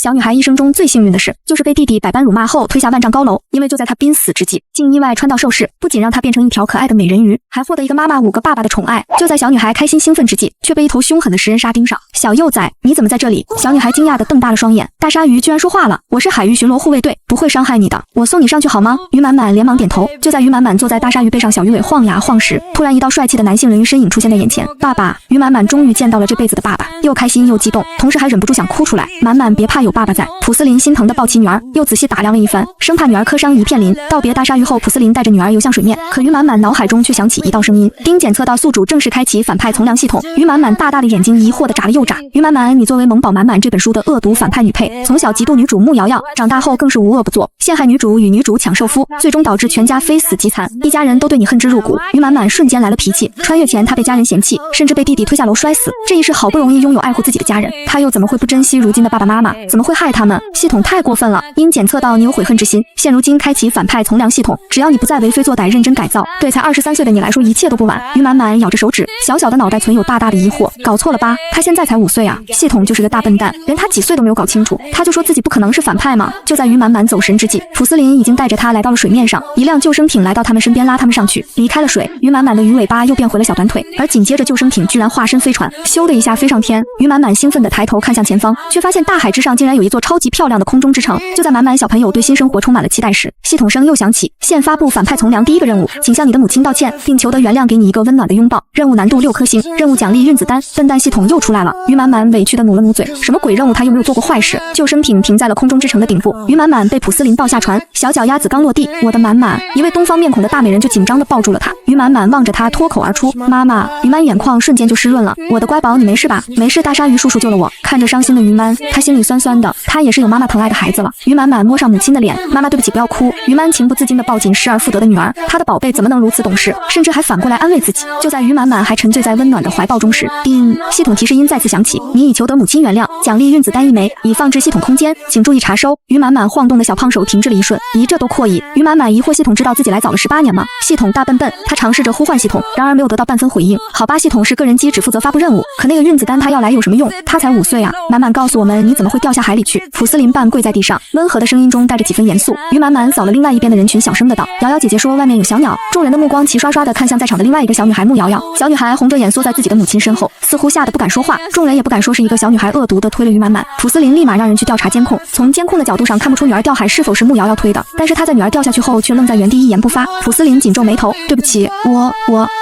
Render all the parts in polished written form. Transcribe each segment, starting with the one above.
小女孩一生中最幸运的事，就是被弟弟百般辱骂后推下万丈高楼。因为就在她濒死之际，竟意外穿到兽世，不仅让她变成一条可爱的美人鱼，还获得一个妈妈5个爸爸的宠爱。就在小女孩开心兴奋之际，却被一头凶狠的食人鲨盯上。小幼崽，你怎么在这里？小女孩惊讶地瞪大了双眼。大鲨鱼居然说话了，我是海域巡逻护卫队，不会伤害你的，我送你上去好吗？于满满连忙点头。就在于满满坐在大鲨鱼背上小鱼尾晃呀晃时，突然一道帅气的男性人鱼身影出现在眼前。爸爸，于满满终于见到了这辈子的爸爸，又开心又激动，同时还忍不住想哭出来。满满别怕，有爸爸在。普斯林心疼地抱起女儿，又仔细打量了一番，生怕女儿磕伤一片鳞。道别大鲨鱼后，普斯林带着女儿游向水面，可于满满脑海中却响起一道声音：丁检测到宿主正式开启反派从良系统。于满满大大的眼睛疑惑地眨了又眨。于满满，你作为萌宝满满这本书的恶毒反派女配，从小嫉妒女主穆瑶瑶，长大后更是无恶不作，陷害女主与女主抢寿夫，最终导致全家非死即残，一家人都对你恨之入骨。于满满瞬间来了脾气，穿越前她被家人嫌弃，甚至被弟弟推下楼摔死，这一世好不容易拥有爱护自己的家人，她又怎么会不珍惜如今的爸爸妈妈？怎么会害他们？系统太过分了，因检测到你有悔恨之心，现如今开启反派从良系统，只要你不再为非作歹，认真改造，对才23岁的你来说一切都不晚。于满满咬着手指，小小的脑袋存有大大的疑惑，搞错了吧？他现在才5岁啊，系统就是个大笨蛋，连他几岁都没有搞清楚，他就说自己不可能是反派吗？就在于满满走神之际，普斯林已经带着他来到了水面上，一辆救生艇来到他们身边拉他们上去，离开了水。于满满的鱼尾巴又变回了小短腿，而紧接着救生艇居然化身飞船，咻的一下飞上天。于满满兴奋地抬头看向前方，却发现大海之上竟然有一座超级漂亮的空中之城。就在满满小朋友对新生活充满了期待时，系统声又响起：现发布反派从良第1个任务，请向你的母亲道歉，并求得原谅，给你一个温暖的拥抱。任务难度6颗星，任务奖励孕子丹。笨蛋系统又出来了。于满满委屈地努了努嘴，什么鬼任务？他又没有做过坏事。救生艇停在了空中之城的顶部，于满满被普斯林抱下船，小脚丫子刚落地，我的满满，一位东方面孔的大美人就紧张地抱住了他。于满满望着他脱口而出：妈妈。于满眼眶瞬间就湿润了，我的乖宝，你没事吧？没事，大鲨鱼叔叔救了我。看着伤心的于满，他心里酸酸的，他也是有妈妈疼爱的孩子了。于满满摸上母亲的脸，妈妈对不起，不要哭。于满情不自禁地抱紧失而复得的女儿，他的宝贝怎么能如此懂事，甚至还反过来安慰自己。就在于满满还沉醉在温暖的怀抱中时，叮，系统提示音再次响起：你已求得母亲原谅，奖励孕子丹1枚，已放置系统空间，请注意查收。于满满晃动的小胖手停滞了一瞬，咦，这都扩议。于满满疑惑，系统知道自己来早了18年吗？系统大笨笨，他尝试着呼唤系统，然而没有得到半分回应。好吧，系统是个人机，只负责发布任务，可那个孕子丹他要来有什么用？他才5岁啊！满满告诉我们，你怎么会掉下海里去？普斯林半跪在地上，温和的声音中带着几分严肃。于满满扫了另外一边的人群，小声的道：瑶瑶姐姐说外面有小鸟。众人的目光齐刷刷的看向在场的另外一个小女孩穆瑶瑶。小女孩红着眼缩在自己的母亲身后，似乎吓得不敢说话。众人也不敢说是一个小女孩恶毒的推了于满满。普斯林立马让人去调查监控，从监控的角度上看不出女儿掉海是否是穆瑶瑶推的，但是她在女儿掉下去后却愣在原地一言不发。普斯林紧皱眉头，对不起，我。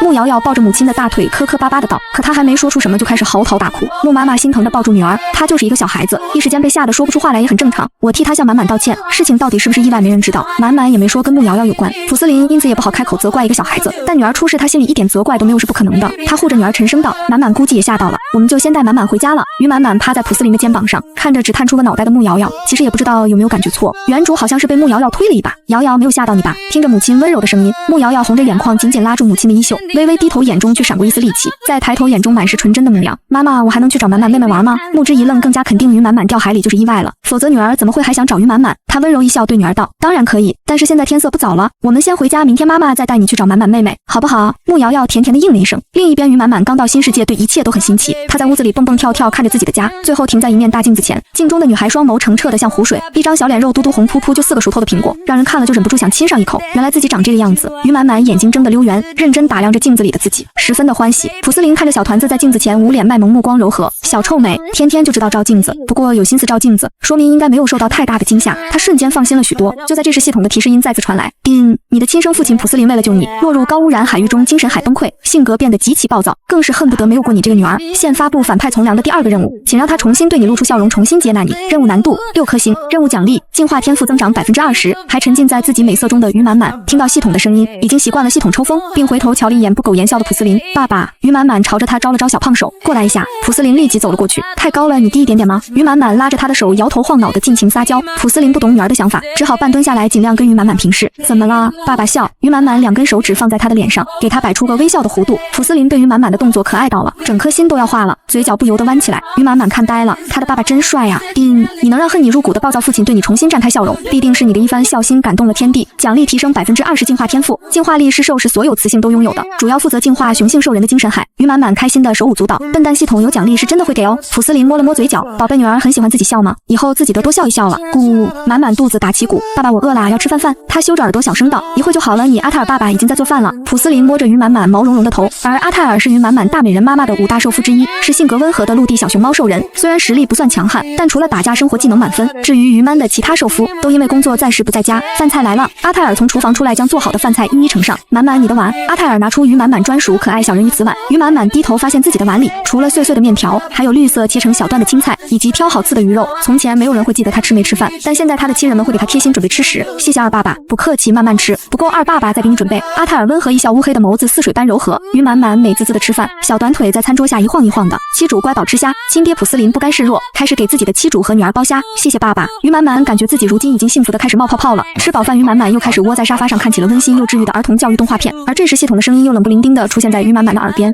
穆瑶瑶抱着母亲的大腿磕磕巴巴的道，可她还没说出什么就开始嚎啕大哭。穆妈妈心疼的抱住女儿，她就是一个小孩子，一时间被吓得说不出话来也很正常。我替她向满满道歉，事情到底是不是意外没人知道，满满也没说跟穆瑶瑶有关。普斯林因此也不好开口责怪一个小孩子，但女儿出事他心里一点责怪都没有是不可能的。他护着女儿沉声道，满满估计也吓到了，我们就先带满满回家了。于满满趴在普斯林的肩膀上，看着只探出个脑袋的穆瑶瑶，其实也不知道有没有感觉错，原主好像是被穆瑶瑶推了一把。瑶瑶没有吓到你吧？听着母亲温柔的声音，穆瑶瑶红着眼眶紧紧拉住母亲的衣袖，微微低头，眼中却闪过一丝戾气，再抬头眼中满是纯真的模样。妈妈，我还能去找满满妹妹玩吗？穆之一愣，更加肯定于满满掉海里就是意外了，否则女儿怎么会还想找于满满？他温柔一笑对女儿道，当然可以，但是现在天色不早了，我们先回家，明天妈妈再带你去找满满妹妹，好不好？穆瑶瑶甜甜的应了一声。另一边于满满刚到新世界，对一切都很新奇，她在屋子里蹦蹦跳跳看着自己的家，最后停在一面大镜子前，镜中的女孩双眸澄澈的像湖水，一张小脸肉嘟嘟红扑扑就4个熟透的苹果，让人看了就忍不住想亲上一口。原来自己长这个样子。于满满眼睛睁得溜圆，认真打量着镜子里的自己，十分的欢喜。普斯林看着小团子在镜子前捂脸卖萌，目光柔和，小臭美，天天就知道照镜子，不过有心思照镜子，说明应该没有受到太大的惊吓，他瞬间放心了许多。就在这时，系统的提示音再次传来，叮，你的亲生父亲普斯林为了救你，落入高污染海域中，精神海崩溃，性格变得极其暴躁，更是恨不得没有过你这个女儿。现发布反派从良的第2个任务，请让他重新对你露出笑容，重新接纳你。任务难度6颗星，任务奖励进化天赋增长20%。还沉浸在自己美色中的于满满听到系统的声音，已经习惯了系统抽风，并回头瞧了一眼不苟言笑的普斯林。爸爸。于满满朝着他招了招小胖手，过来一下。普斯林立即走了过去，太高了，你低一点点吗？于满满拉着他的手摇头晃脑的尽情撒娇。普斯林不懂女儿的想法，只好半蹲下来尽量跟于满满平视。怎么了？爸爸笑。于满满2根手指放在他的脸上，给他摆出个微笑的弧度。普斯林对于满满的动作可爱到了，整颗心都要化了，嘴角不由得弯起来。于满满看呆了，他的爸爸真帅呀！叮，你能让恨你入骨的暴躁父亲对你重新绽开笑容，必定是你的一番孝心感动了天地。奖励提升20%进化天赋，进化力是兽时所有雌性都拥有的，主要负责净化雄性兽人的精神海。于满满开心的手舞足蹈，笨蛋系统有奖励是真的会给哦。普斯林摸了摸嘴角，宝贝女儿很喜欢自己笑吗？以后自己的多笑一笑了。咕，满满肚子打起鼓，爸爸我饿啦，要吃饭。他揪着耳朵小声道，一会就好了，你阿泰尔爸爸已经在做饭了。普斯林摸着于满满毛茸茸的头，而阿泰尔是于满满大美人妈妈的5大兽夫之一，是性格温和的陆地小熊猫兽人，虽然实力不算强悍，但除了打架生活技能满分。至于于满的其他兽夫都因为工作暂时不在家。饭菜来了，阿泰尔从厨房出来，将做好的饭菜一一盛上。满满你的碗。阿泰尔拿出于满满专属可爱小人鱼瓷碗，于满满低头发现自己的碗里除了碎碎的面条，还有绿色切成小段的青菜，以及挑好刺的鱼肉。从前没有人会记得他吃没吃饭，但现在他的亲人们会给他贴心准备吃食。谢谢二爸爸，不客气，慢慢吃，不够二爸爸再给你准备。阿泰尔温和一笑，乌黑的眸子似水般柔和。于满满美滋滋的吃饭，小短腿在餐桌下一晃一晃的。妻主乖宝吃虾，亲爹普斯林不甘示弱，开始给自己的妻主和女儿剥虾。谢谢爸爸。于满满感觉自己如今已经幸福的开始冒泡泡了。吃饱饭，于满满又开始窝在沙发上看起了温馨又治愈的儿童教育动画片。而这时系统的声音又冷不丁丁的出现在于满满的耳边：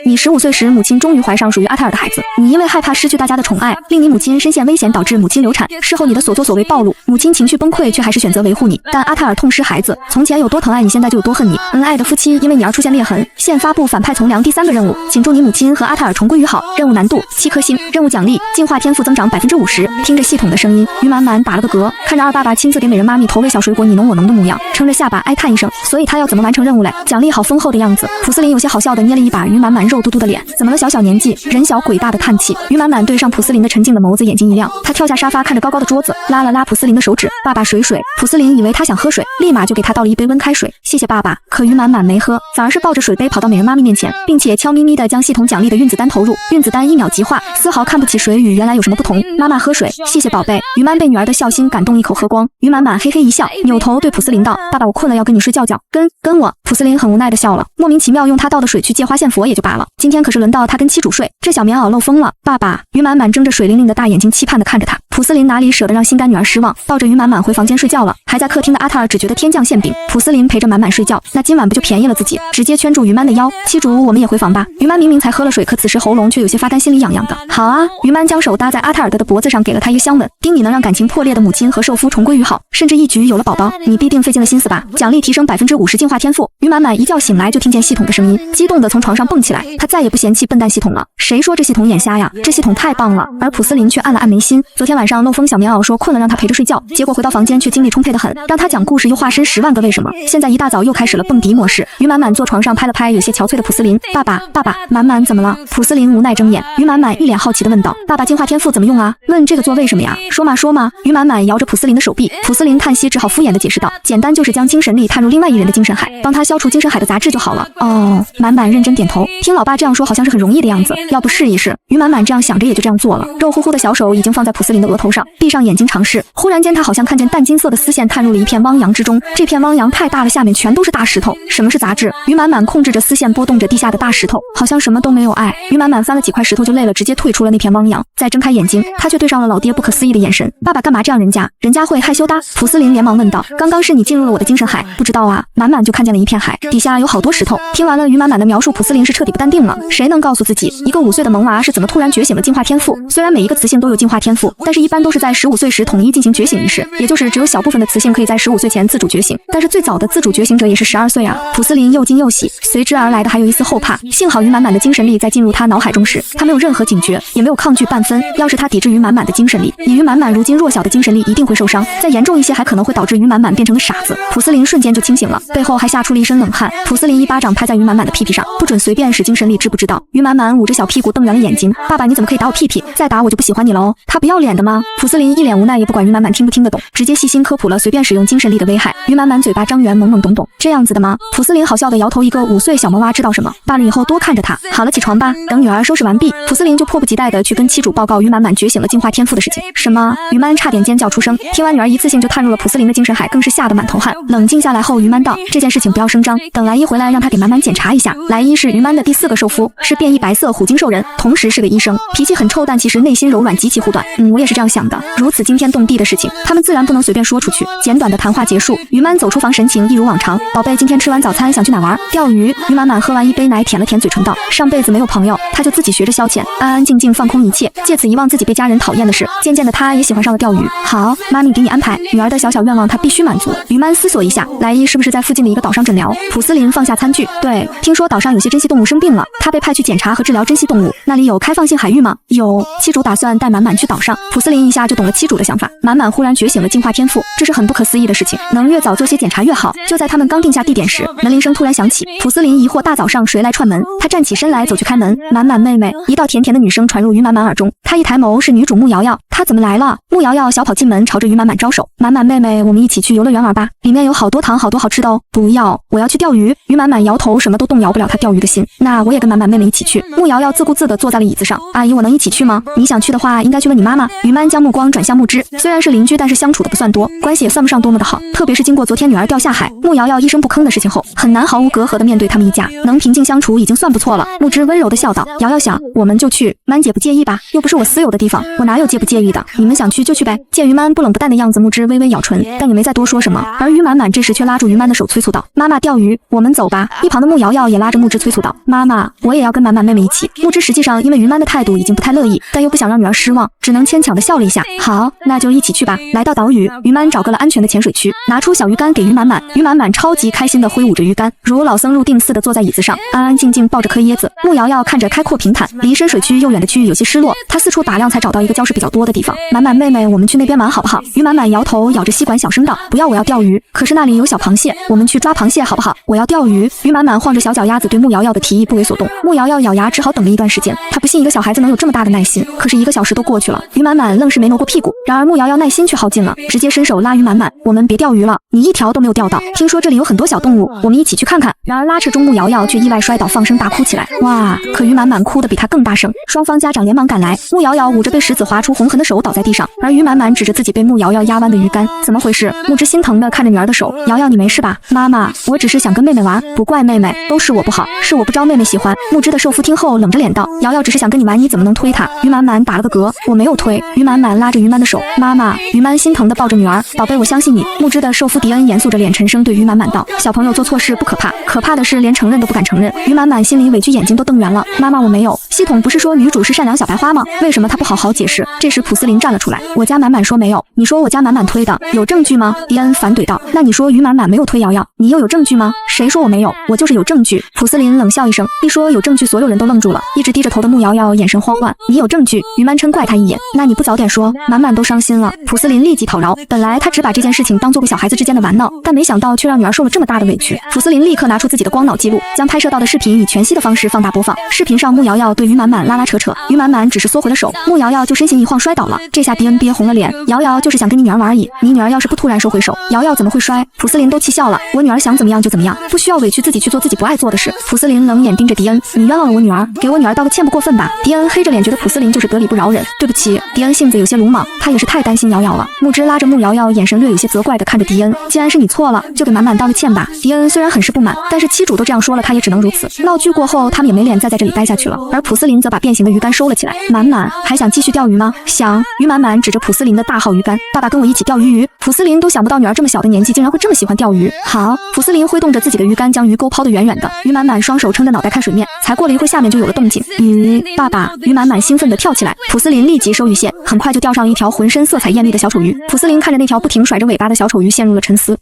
你15岁时，母亲终于怀上属于阿泰尔的孩子。你因为害怕失去大家的宠爱，令你母亲身陷危险，导致母亲流产。事后你的所作所为暴露，母亲情绪崩溃，却还是选择维护你。但阿泰尔痛失孩子，从前有多疼爱你，现在就有多恨你。恩爱的夫妻因为你而出现裂痕。现发布反派从良第3个任务，请祝你母亲和阿泰尔重归于好。任务难度7颗星，任务奖励进化天赋增长50%。听着系统的声音，于满满打了个嗝，看着二爸爸亲自给美人妈咪投喂小水果你侬我侬的模样，撑着下巴哀叹一声。所以他要怎么完成任务嘞？奖励好丰厚的样子。普斯林有些好笑的捏了一把于满满肉嘟嘟的脸，怎么了小年纪，人小鬼大的叹气。于满满对上普斯林的沉静的眸子，眼睛一亮，他跳下沙发，看着高高的桌子，拉了拉普斯林的手指，爸爸水。普斯林以为他想喝水，立马就给他倒了一杯温开水，谢谢爸爸。可于满满没喝，反而是抱着水杯跑到美人妈咪面前，并且悄咪咪的将系统奖励的运子丹投入，运子丹1秒即化，丝毫看不起水与原来有什么不同。妈妈喝水，谢谢宝贝。于满被女儿的笑心感动，一口喝光。于满满嘿嘿一笑，扭头对普斯林道，爸爸我困了，要跟你睡觉觉，跟我。普斯林很无奈的笑了，莫名其妙用他倒的水去借花献佛也就罢了，今天可是轮到他跟妻主睡，这小棉袄漏风了。爸爸。于满满睁着水灵灵的大眼睛期盼的看着他。普斯林哪里舍得让心肝女儿失望，抱着于满满回房间睡觉了。还在客厅的阿泰尔只觉得天降馅饼，普斯林陪着满满睡觉，那今晚不就便宜了自己，直接圈住于满的腰。妻主我们也回房吧。于满明明才喝了水，可此时喉咙却有些发干，心里痒痒的。好啊。于满将手搭在阿泰尔的脖子上，给了他一个香吻。丁你能让感情破裂的母亲和受夫重归于好，甚至一举有了宝宝，你必定费尽了心思吧。奖励提升50%进化天赋。于满满一觉醒来就听见系统的声音，激动的从床上蹦起来，他再也不嫌弃笨蛋系统了。谁说这系统眼瞎呀？这系统太棒了。而普斯林却按了按眉心，昨天晚上漏风小棉袄说困了让他陪着睡觉，结果回到房间却精力充沛的很，让他讲故事又化身10万个为什么。现在一大早又开始了蹦迪模式。于满满坐床上拍了拍有些憔悴的普斯林，爸爸，满满怎么了？普斯林无奈睁眼。于满满一脸好奇的问道，爸爸进化天赋怎么用啊？问这个做为什么呀？说嘛。于满满摇着普斯林的手臂，普斯林叹息，只好敷衍的解释道，简单就是将精神力探入另外一人的精神海，帮他消除精神海的杂质就好了。哦。满满认真点头，听老爸这样说好像是很容易的样子，要不试一试？于满满这样想着也就这样做了，肉乎乎的小手已经放在普斯林的额头上，闭上眼睛尝试。忽然间他好像看见淡金色的丝线探入了一片汪洋之中，这片汪洋太大了，下面全都是大石头。什么是杂质？于满满控制着丝线拨动着地下的大石头，好像什么都没有爱。于满满翻了几块石头就累了，直接退出了那片汪洋。再睁开眼睛，他却对上了老爹不可思议的眼神。爸爸干嘛这样？人家会害羞的？普斯林连忙问道。刚刚是你进入了我的精神海，不知道啊。满满就看见了一片海，底下有好多石头。听完了于满满的描述，普斯林是彻底不淡定了。谁能告诉自己，一个5岁的萌娃是怎么突然觉醒了进化天赋？虽然每一个雌性都有进化天赋，但是一般都是在15岁时统一进行觉醒仪式，也就是只有小部分的雌性可以在15岁前自主觉醒，但是最早的自主觉醒者也是12岁啊。普斯林又惊又喜，随之而来的还有一丝后怕。幸好于满满的精神力在进入他脑海中时，他没有任何警觉，也没有抗拒半分。要是他抵制于满满的精神力，以于满满如今弱小的精神力一定会受伤，再严重一些还可能会导致于满满变成个傻子。普斯林瞬间就清醒了，背后还吓出了一身冷汗。普斯林一巴掌拍在于满满的屁屁上，不准随便使精神力，知不知道？于满满捂着小屁股瞪圆了眼睛，爸爸你怎么可以打我屁屁？再打我就不喜欢你了哦。他不要脸的吗？普斯林一脸无奈，也不管于满满听不听得懂，直接细心科普了随便使用精神力的危害。于满满嘴巴张圆，懵懵懂懂，这样子的吗？普斯林好笑的摇头，一个5岁小萌娃知道什么？罢了，以后多看着他。好了，起床吧。等女儿收拾完毕，普斯林就迫不及待的去跟妻主报告于满满觉醒了进化天赋的事情。什么？于满差点尖叫出声。听完女儿一次性就探入了普斯林的精神海，更是吓得满头汗。冷静下来后，于满道，这件事情不要声张，等莱伊回来让他给满满检查一下。莱伊是于满的第4个兽夫，是变异白色虎鲸兽人，同时是个医生，脾气很臭，但其实内心柔软极其护短。我也是这样想的。如此惊天动地的事情，他们自然不能随便说出去。简短的谈话结束，于满走出房，神情一如往常。宝贝，今天吃完早餐想去哪玩？钓鱼。于满满喝完一杯奶，舔了舔嘴唇道，上辈子没有朋友，他就自己学着消遣，安安静静放空一切，借此遗忘自己被家人讨厌的事。渐渐的他他也喜欢上了钓鱼。好，妈咪给你安排，女儿的小小愿望她必须满足。于曼思索一下，莱伊是不是在附近的一个岛上诊疗？普斯林放下餐具，对，听说岛上有些珍稀动物生病了，他被派去检查和治疗珍稀动物。那里有开放性海域吗？有。妻主打算带满满去岛上。普斯林一下就懂了妻主的想法。满满忽然觉醒了进化天赋，这是很不可思议的事情，能越早做些检查越好。就在他们刚定下地点时，门铃声突然响起。普斯林疑惑大早上谁来串门，他站起身来走去开门。满满妹妹，一道甜甜的女声传入于满满耳中。他一抬眸是女主穆瑶瑶，她怎么来了？穆瑶瑶小跑进门，朝着于满满招手。满满妹妹，我们一起去游乐园玩吧，里面有好多糖，好多好吃的哦。不要，我要去钓鱼。于满满摇头，什么都动摇不了她钓鱼的心。那我也跟满满妹妹一起去。穆瑶瑶自顾自地坐在了椅子上。阿姨，我能一起去吗？你想去的话，应该去问你妈妈。于满将目光转向木之，虽然是邻居，但是相处的不算多，关系也算不上多么的好。特别是经过昨天女儿掉下海，穆瑶瑶一声不吭的事情后，很难毫无隔阂地面对他们一家，能平静相处已经算不错了。木之温柔地笑道：瑶瑶想，我们就去。满姐不介意吧？又不是我私有的地方，我哪有介不介意的？你们想去就去呗。见于满不冷不淡的样子，木之微微咬唇，但也没再多说什么。而于满满这时却拉住于满的手，催促道：妈妈，钓鱼，我们走吧。一旁的穆瑶瑶也拉着木之催促道：妈妈，我也要跟满满妹妹一起。木之实际上因为于满的态度已经不太乐意，但又不想让女儿失望，只能牵强地笑了一下。好，那就一起去吧。来到岛屿，于满找个了安全的潜水区，拿出小鱼竿给于满满。于满满超级开心地挥舞着鱼竿，如老僧入定似的坐在椅子上，安安静静抱着颗椰子。穆瑶瑶看着开阔平坦、离深水区又远的区域有些失落，她四处打量才找到一个礁石比较多的地方。满满妹妹，我们去那边玩好不好？于满满摇头，咬着吸管小声道：不要，我要钓鱼。可是那里有小螃蟹，我们去抓螃蟹好不好？我要钓鱼。于满满晃着小脚丫子对穆瑶瑶的提议不为所动。穆瑶瑶咬牙只好等了一段时间，她不信一个小孩子能有这么大的耐心。可是1个小时都过去了，于满满愣是没挪过屁股。然而穆瑶瑶耐心却耗尽了，直接伸手拉于满满：我们别钓鱼了，你一条都没有钓到。听说这里有很多小动物，我们一起去看看。然而拉扯中穆瑶瑶却意外摔倒，放声大哭起来。哇！可于满满哭得比她更大声。双方家长连忙赶来，穆瑶瑶捂着被石子划出红痕的手倒在地上，而于满满指着自己被穆瑶瑶压弯的鱼竿。怎么回事？穆之心疼地看着女儿的手，瑶瑶你没事吧？妈妈，我只是想跟妹妹玩，不怪妹妹，都是我不好，是我不招妹妹喜欢。穆之的受夫听后冷着脸道：瑶瑶只是想跟你玩，你怎么能推她？于满满打了个嗝，我没有推。于满满拉着于满的手，妈妈。于满心疼地抱着女儿，宝贝，我相信你。穆之的受夫迪恩严肃着脸，沉声对于满满道：小朋友做错事不可怕，可怕的是连承认都不敢承认。于满满心里委屈，眼睛都瞪圆了。妈妈，我没有。系统不是说女主是善良小白花吗？为什么她不好好解释？这时普斯林站了出来，我家满满说没有，你说我家满满推的，有证据吗？迪恩反怼道，那你说于满满没有推瑶瑶，你又有证据吗？谁说我没有？我就是有证据。普斯林冷笑一声，一说有证据，所有人都愣住了，一直低着头的穆瑶瑶眼神慌乱。你有证据？于满琛怪他一眼，那你不早点说？满满都伤心了。普斯林立即讨饶，本来他只把这件事情当做个小孩子之间的玩闹，但没想到却让女儿受了这么大的委屈。普斯林立刻拿出自己的光脑记录，将拍摄到的视频以全息的方式放大播放。视频上穆瑶瑶对于满满拉拉扯扯，于满满只是缩回了手，穆瑶瑶就身形一晃摔倒了。这下迪恩憋红了脸，瑶瑶就是想跟你女儿玩而已，你女儿要是不突然收回手，瑶瑶怎么会摔？普斯林都气笑了，我女儿想怎么样就怎么样，不需要委屈自己去做自己不爱做的事。普斯林冷眼盯着迪恩，你冤枉了我女儿，给我女儿道个歉不过分吧？迪恩黑着脸觉得普斯林就是得理不饶人。对不起，迪恩性子有些鲁莽，他也是太担心瑶瑶了。穆之拉着穆瑶瑶，眼神略有些责怪地看着迪恩，既然是你错了，就给满满道个歉吧。迪恩虽然很是不满，但是妻主都这样说了，他也只能如此。闹剧过后，他们也没脸再在这里待下去了。而普斯林则把变形的鱼竿收了起来。满满还想继续钓鱼吗？想。于满满指着普斯林的大号鱼竿，爸爸跟我一起钓鱼。普斯林都想不到女儿这么小的年纪竟然会这么喜欢钓鱼。好，普斯林挥动着自己的鱼竿，将鱼钩抛得远远的。于满满双手撑着脑袋看水面，才过了一会儿，下面就有了动静。鱼，爸爸！于满满兴奋地跳起来。普斯林立即收鱼线，很快就钓上了一条浑身色彩艳丽的小丑鱼。普斯林看着那条不停甩着尾巴的小丑鱼，陷入了沉思。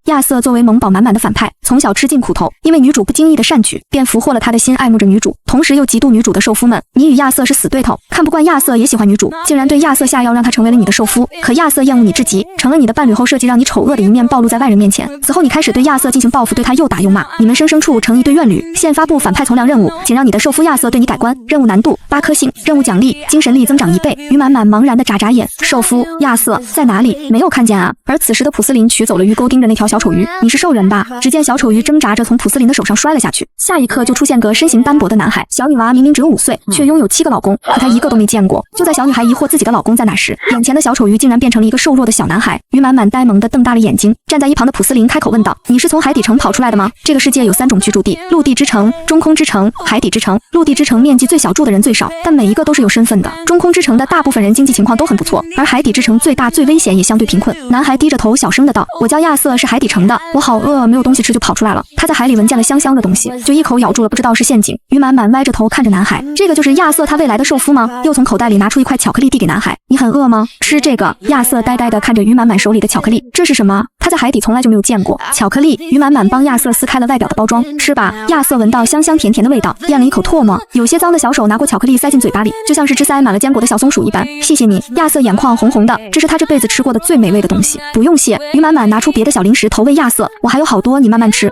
亚瑟作为萌宝满满的反派，从小吃尽苦头，因为女主不经意的善举，便俘获了他的心，爱慕着女主，同时又嫉妒女主的受夫们。你与亚瑟是死对头，看不惯亚瑟也喜欢女主，竟然对亚瑟下药让他成为了你的受夫。可亚瑟厌恶你至极，成了你的伴侣后，设计让你丑恶的一面暴露在外人面前。此后你开始对亚瑟进行报复，对他又打又骂，你们生生处成一对怨侣。现发布反派从良任务，请让你的受夫亚瑟对你改观。任务难度8颗星，任务奖励精神力增长1倍。于满满茫然的眨眨眼，受夫亚瑟在哪里？没有看见啊。而此时的普斯林取走了鱼钩，盯着那条小丑鱼。你是兽人吧？只见小丑鱼挣扎着从普斯林的手上摔了下去，下一刻就出现个身形单薄的男孩。小女娃明明只有5岁，却拥有7个老公，可她一个都没见过。就在小女孩疑惑自己的老公在哪时，眼前的小丑鱼竟然变成了一个瘦弱的小男孩。于满满呆萌地瞪大了眼睛，站在一旁的普斯林开口问道：你是从海底城跑出来的吗？这个世界有3种居住地，陆地之城、中空之城、海底之城。陆地之城面积最小，住的人最少，但每一个都是有身份的。中空之城的大部分人经济情况都很不错，而海底之城最大最危险，也相对贫困。男孩低着头小声的道：我叫亚瑟，是海底城的，我好饿，没有东西吃就跑出来了。他在海里闻见了香香的东西，就一口咬住了，不知道是陷阱。于满满歪着头看着男孩，这个就是亚瑟他未来的受夫吗？又从口袋里拿出一块巧克力递给男孩，你很饿吗？吃这个。亚瑟呆呆地看着于满满手里的巧克力，这是什么？他在海底从来就没有见过巧克力。于满满帮亚瑟撕开了外表的包装，吃吧。亚瑟闻到香香甜甜的味道，咽了一口唾沫，有些脏的小手拿过巧克力塞进嘴巴里，就像是只塞满了坚果的小松鼠一般。谢谢你。亚瑟眼眶红红的，这是他这辈子吃过的最美味的东西。不用谢。于满满拿出别的小零食投喂亚瑟，我还有好多，你慢慢吃。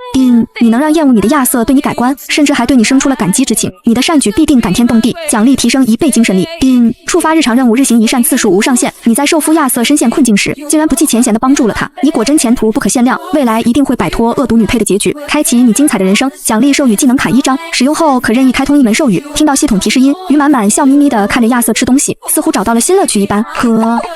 你能让厌恶你的亚瑟对你改观，甚至还对你生出了感激之情，你的善举必定感天动地，奖励提升1倍精神力。触发日常任务日行一善次数无上限。你在受夫亚瑟深陷困境时，竟然不计前嫌地帮助了他，你果真前途不可限量，未来一定会摆脱恶毒女配的结局，开启你精彩的人生。奖励授予技能卡1张，使用后可任意开通一门授予。听到系统提示音，于满满笑眯眯地看着亚瑟吃东西，似乎找到了新乐趣一般。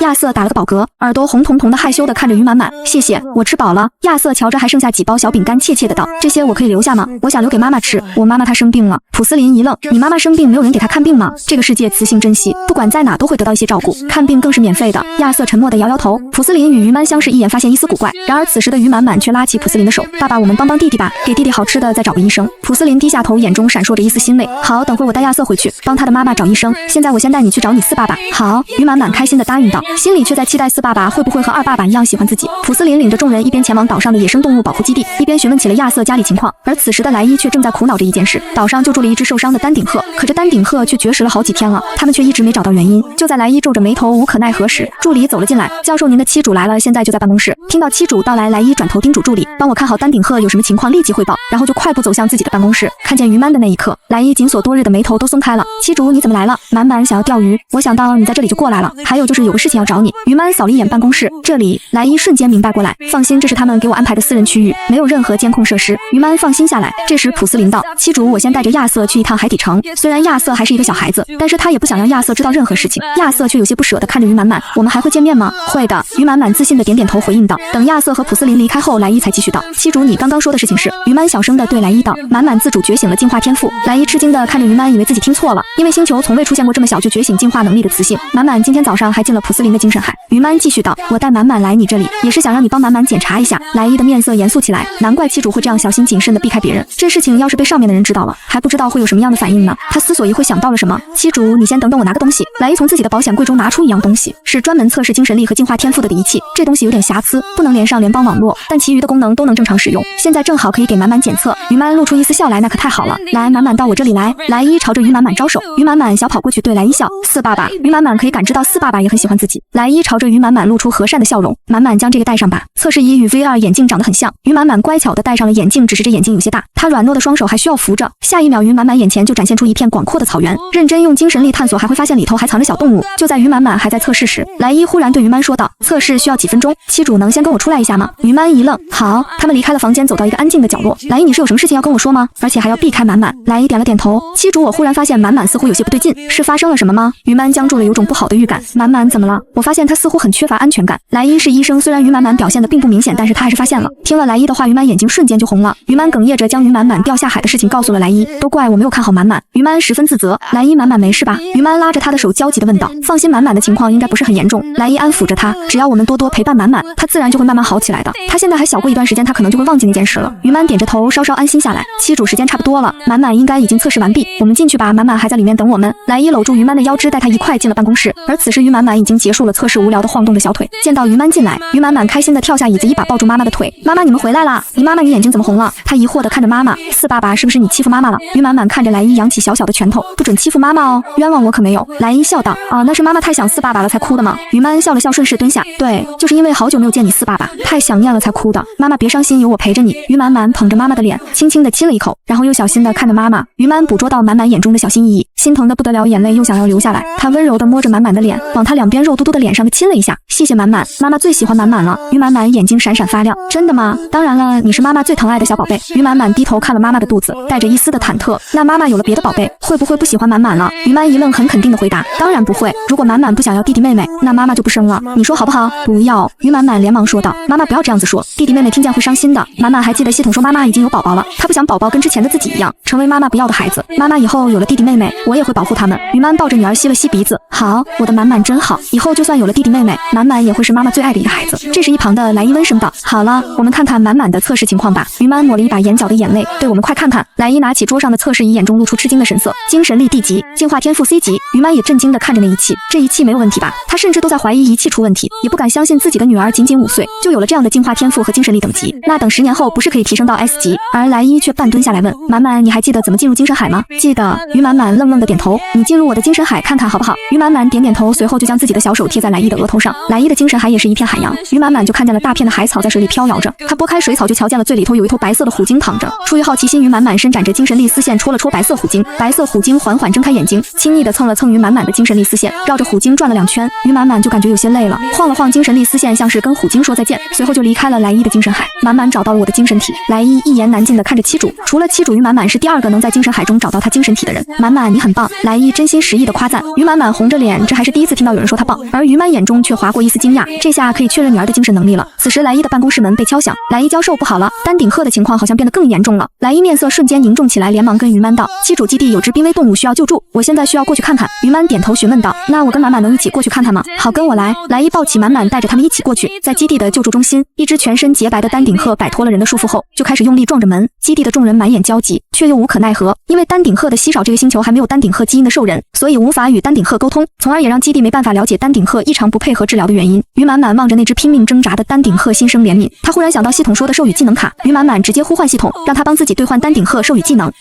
亚瑟打了个饱嗝，耳朵红彤彤的，害羞地看着于满满，谢谢，我吃饱了。亚瑟瞧着还剩下几包小饼干，怯怯地道，这些我可以留下吗？我想留给妈妈吃，我妈妈她生病了。普斯林一愣，你妈妈生病没有人给她看病吗？这个世界雌性珍惜，不管在哪都会得到一些照顾，看病更是免费的。亚瑟沉默地摇摇头。普斯林与于满相视一眼，发现一丝古怪，然而此时的于满满却拉起普斯林的手，爸爸，我们帮帮弟弟吧，给弟弟好吃的，再找个医生。普斯林低下头，眼中闪烁着一丝欣慰。好，等会我带亚瑟回去，帮他的妈妈找医生。现在我先带你去找你4爸爸。好，于满满开心地答应道，心里却在期待4爸爸会不会和2爸爸一样喜欢自己。普斯林领着众人一边前往岛上的野生动物保护基地，一边询问起了亚瑟家里情况。而此时的莱伊却正在苦恼着一件事，岛上救助了一只受伤的丹顶鹤，可这丹顶鹤却绝食了好几天了，他们却一直没找到原因。就在莱伊皱着眉头无可奈何时，助理走了进来，教授，您的妻主来了，现在就在办公室。听到妻主到来，莱伊转头叮嘱助理，帮我看好丹顶鹤有什么情况立即汇报，然后就快步走向自己的办公室。看见于满的那一刻，莱伊紧锁多日的眉头都松开了。妻主你怎么来了？满满想要钓鱼，我想到你在这里就过来了，还有就是有个事情要找你。于满扫了一眼办公室，这里。莱伊瞬间明白过来，放心，这是他们给我安排的私人区域，没有任何监控设施。于满放心下来。这时普斯林道，妻主，我先带着亚瑟去一趟海底城。虽然亚瑟还是一个小孩子，但是他也不想让亚瑟知道任何事情。亚瑟却有些不舍地看着于满满，我们还会见面吗？会的。于满满自信地点点头回应道。等亚瑟和普斯林离开后，莱伊才继续道，妻主，你刚刚说的事情是？于满小声地对莱伊道。满满自主觉醒了进化天赋。莱伊吃惊地看着于满，以为自己听错了，因为星球从未出现过这么小就觉醒进化能力的雌性。满满今天早上还进了普斯林的精神海。于满继续道，我带满满来你这里，也是想让你帮满满检查一下。莱伊的面色严肃起来，难怪妻主会这样小心谨慎地避开别人，这事情要是被上面的人知道了，还不知道会有什么样的反应呢。他思索一会，想到了什么，妻主，你先等等，我拿个东西。莱伊从自己的保险柜中拿出一样东西，是专门测试精神力和进化天赋的仪器。这东西有点瑕疵，不能连上联邦网络，但其余的功能都能正常使用。现在正好可以给满满检测。于满露出一丝笑来，那可太好了。来，满满到我这里来。莱伊朝着于满满招手，于满满小跑过去对莱伊笑。4爸爸。于满满可以感知到4爸爸也很喜欢自己。莱伊朝着于满满露出和善的笑容，满满将这个戴上吧。测试仪与 VR 眼镜长得很像。于满满乖巧地戴上了眼镜，只是这眼镜有些大，她软糯的双手还需要扶着。下一秒，于满满眼前就展现出一片广阔的草原。认真用精神力探索，还会发现里头还藏着小动物。就在于满满还在测试时，莱伊忽然对于满说道，测试需要几分钟，妻主能先跟我出来一下吗？于满一愣，好。他们离开了房间，走到一个安静的角落。莱伊，你是有什么事情要跟我说吗？而且还要避开满满。莱伊点了点头。妻主，我忽然发现满满似乎有些不对劲，是发生了什么吗？于满僵住了，有种不好的预感。满满怎么了？我发现他似乎很缺乏安全感。莱伊是医生，虽然于满满表现的并不明显，但是他还是发现了。听了莱伊的话，于满眼睛瞬间就红了。于满哽咽着将于满满掉下海的事情告诉了莱伊，都怪我没有看好满满。于满十分自责。莱伊，满满没事吧？于满拉着他的手焦急地问道。放心，满满的情况应该不是很严重。莱伊安抚着他，只要我们多多陪伴满满，他自然就会慢慢好起来的。他现在还小，过一段时间他可能就会忘记那件事了。于满点着头，稍稍安心下来。妻主，时间差不多了，满满应该已经测试完毕，我们进去吧，满满还在里面等我们。莱伊搂住于满的腰肢，带他一块进了办公室。而此时于满满已经结束了测试，无聊的晃动着小腿。见到于满进来，于满满开心地跳下椅子，一把抱住妈妈的腿。妈妈，你们回来啦！你妈妈，你眼睛怎么红了？他疑惑地看着妈妈。4爸爸，是不是你欺负妈妈了？于满满看着莱伊扬起小小的拳头，不准欺负妈妈哦，冤枉我可没有。莱伊笑道，啊，那是妈妈太想4爸爸了才哭的吗？于满笑了笑，顺势蹲下。对，就是因为好久没有见你4爸爸，太想念了才哭的。妈妈别伤心，有我陪着你。于满满捧着妈妈的脸，轻轻地亲了一口，然后又小心地看着妈妈。于满捕捉到满满眼中的小心翼翼，心疼得不得了，眼泪又想要流下来。他温柔地摸着满满的脸，往他两边肉嘟嘟的脸上的亲了一下。谢谢满满，妈妈最喜欢满满了。于满满眼睛闪闪发亮，真的吗？当然了，你是妈妈最疼爱的小宝贝。于满满低头看了妈妈的肚子，带着一丝的忐忑。那妈妈有了别的宝贝，会不会不喜欢满满了？于满一愣，很肯定地回答，当然不会。如果满满不想要弟弟妹妹，那妈妈就不生了，你说好不好？不要。于满满连忙说道，妈妈不要这样子说，弟弟妹妹听见会伤心的。满满还记得系统说妈妈已经有宝宝了，她不想宝宝跟之前的自己一样，成为妈妈不要的孩子。妈妈以后有了弟弟妹妹，我也会保护他们。于满抱着女儿吸了吸鼻子，好，我的满满真好，以后就算有了弟弟妹妹，满满也会是妈妈最爱的一个孩子。这时一旁的莱伊温声道，好了，我们看看满满的测试情况吧。于满抹了一把眼角的眼泪，对我们快看看。莱伊拿起桌上的测试仪，眼中露出吃惊的神色。精神力 D 级，进化天赋 C 级。于满也震惊地看着那仪器，这仪器没有问题吧？他甚至都在怀疑仪器出问题，也不敢相信自己的女儿仅仅5岁就有了这样的进化天赋和精神力等级，那等10年后不是可以提升到 S 级？而莱伊却半蹲下来问满满，你还记得怎么进入精神海吗？记得。于满满愣愣的点头，你进入我的精神海看看好不好？于满满点点头，随后就将自己的小手贴在莱伊的额头上。莱伊的精神海也是一片海洋，于满满就看见了大片的海草在水里飘摇着，他拨开水草就瞧见了最里头有一头白色的虎鲸躺着。出于好奇心，于满满伸展着精神力丝线戳了戳白色虎鲸，白色虎鲸缓缓睁开眼睛，亲昵地蹭了蹭于满满的精神力丝线，绕着虎鲸转了2圈。于满满就感觉有些累了，晃了晃精神力丝线，像是跟虎鲸说再见，随后就离开了莱伊的精神海。满满找到了我的精神体。莱伊一言难尽地看着七主，除了七主，于满满是第2个能在精神海中找到他精神体的人。满满你很棒，莱伊真心实意的夸赞。于满满红着脸，这还是第一次听到有人说他棒，而于满眼中却划过一丝惊讶，这下可以确认女儿的精神能力了。此时莱伊的办公室门被敲响，莱伊教授不好了，丹顶鹤的情况好像变得更严重了。莱伊面色瞬间凝重起来，连忙跟于满道，七主基地有只濒危动物需要救助，我现在需要过去看看。于满点头询问道，那我跟满满能一起过去看看吗？好，跟我来。莱伊抱起满满，带着他们一起过去。在基地的救助中心，一只全身洁白的丹顶鹤摆脱了人的束缚后，就开始用力撞着门。基地的众人满眼焦急，却又无可奈何，因为丹顶鹤的稀少，这个星球还没有丹顶鹤基因的兽人，所以无法与丹顶鹤沟通，从而也让基地没办法了解丹顶鹤异常不配合治疗的原因。于满满望着那只拼命挣扎的丹顶鹤，心生怜悯。他忽然想到系统说的授予技能卡，于满满直接呼唤系统，让他帮自己兑换丹顶鹤授予技能。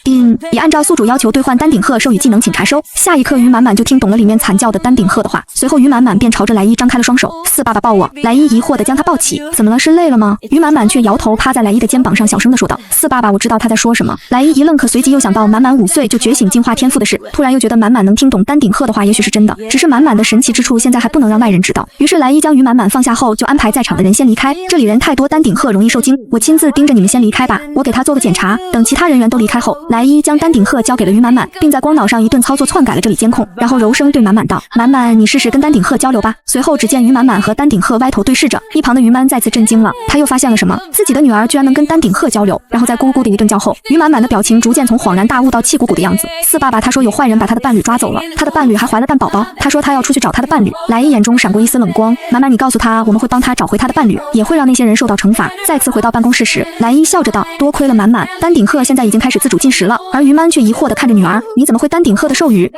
已按照宿主要求兑换丹顶鹤授予技能，请查收。下一刻，于满满就听懂了里面惨叫的丹顶鹤的话，随后于满满便朝着莱伊张开了双手，四爸爸抱我。莱伊疑惑地将他抱起，怎么了？是累了吗？于满满却摇头，趴在莱伊的肩膀上，小声地说道，四爸爸，我知道他在说什么。莱伊一愣，可随即又想到满满5岁就觉醒进化天赋的事，突然又觉得满满能听懂丹顶鹤的话，也许是真的，只是满满的神奇之处现在还不能让外人知道。于是莱伊将于满满放下后，就安排在场的人先离开，这里人太多，丹顶鹤容易受惊，我亲自盯着你们先离开吧，我给他做个检查。等其他人员都离开后，莱伊将丹顶鹤交给了于满满，并在光脑上一顿操作篡改了这里监控，然后柔声对满满道，满满，你试试跟丹顶鹤交流吧。随后只见于满满和丹顶鹤歪头对视着，一旁的于满再次震惊了，他又发现了什么？自己的女儿居然能跟丹顶鹤交流。然后在咕咕的一顿叫后，于满满的表情逐渐从恍然大悟到气鼓鼓的样子。四爸爸，他说有坏人把他的伴侣抓走了，他的伴侣还怀了蛋宝宝，他说他要出去找他的伴侣。莱伊眼中闪过一丝冷光，满满，你告诉他我们会帮他找回他的伴侣，也会让那些人受到惩罚。再次回到办公室时，莱伊笑着道，多亏了满满，丹顶鹤现在已经开始自主进食了。而于满却疑惑地看着女儿，你怎么会丹顶鹤的授予？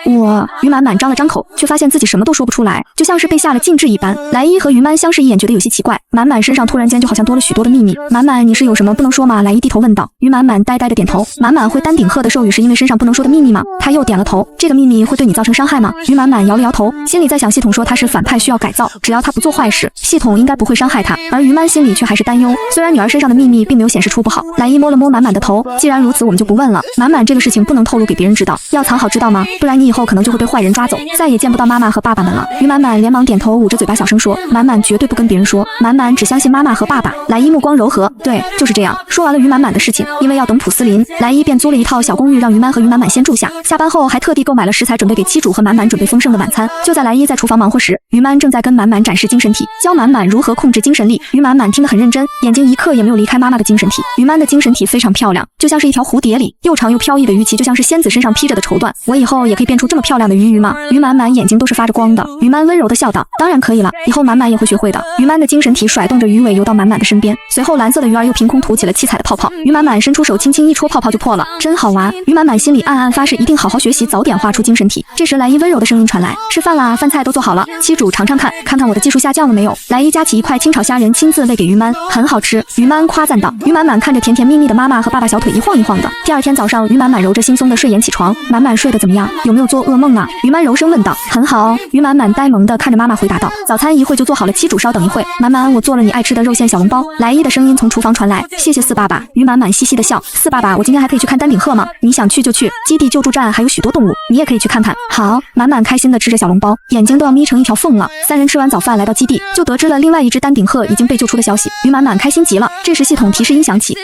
于满满张了张口，却发现自己什么都说不出来，就像是被下了禁制一般。莱伊和于满相视一眼，觉得有些奇怪，满满身上突然间就好像多了许多的秘密。满满，你是有什么不能说吗？莱伊低头问道。于满满呆呆的点头。满满会丹顶鹤的授予是因为身上不能说的秘密吗？他又点了头。这个秘密会对你造成伤害吗？于满满摇了摇头，心里在想，系统说他是反派需要改造，只要他不做坏事，系统应该不会伤害他。而于满心里却还是担忧，虽然女儿身上的秘密并没有显示出不好。莱伊摸了摸满满的头，既然如此，我们就不问了。满满，这个事情不能透露给别人知道，要藏好知道吗？不然你以后可能就会被坏人抓走，再也见不到妈妈和爸爸们了。于满满连忙点头，捂着嘴巴小声说，满满绝对不跟别人说，满满只相信妈妈和爸爸。莱伊目光柔和，对，就是这样。说完了于满满的事情，因为要等普斯林，莱伊便租了一套小公寓让于满和于满满先住下，下班后还特地购买了食材准备给妻主和满满准备丰盛的晚餐。就在莱伊在厨房忙活时，于满正在跟满满展示精神体，教满满如何控制精神力。于满满听得很认真，眼睛一刻也没有离开妈妈的精神体。于满的精神体非常漂亮，就像是一条蝴蝶里又长又飘逸的鱼鳍，就像是仙子身上披着的绸缎。我以后也可以变出这么漂亮的鱼吗？于满满眼睛都是发着光的。于满温柔地笑道，当然可以了，以后满满也会学会的。于满的精神体甩动着鱼尾游到满满的身边，随后蓝色的鱼儿又凭空吐起了七彩的泡泡。于满满伸出手轻轻一戳，泡泡就破了，真好玩。于满满心里暗暗发誓，一定好好学习，早点画出精神体。这时莱伊温柔的声音传来，吃饭啦，饭菜都做好了，妻主尝尝看，看看我的技术下降了没有。莱伊夹起一块清炒虾仁，亲自喂给于满，很好吃。于满夸赞道。于满满看着甜甜蜜蜜的妈妈和爸爸，小腿一晃一晃的。第二天早上，于满满揉着惺忪的睡眼起床，满满睡得怎么样？有没有做噩梦啊？于满柔声问道。很好哦。于满满呆萌的看着妈妈回答道。早餐一会就做好了，妻主稍等一会。满满，我做了你爱吃的肉馅小笼包。莱伊的声音从厨房传来。谢谢四爸爸。于满满嘻嘻的笑。四爸爸，我今天还可以去看丹顶鹤吗？你想去就去，基地救助站还有许多动物，你也可以去看看。好。满满开心的吃着小笼包，眼睛都要眯成一条缝了。三人吃完早饭来到基地，就得知了另外一只丹顶鹤已经被救出的消息。于满满开心极了。这时系统提示音响起，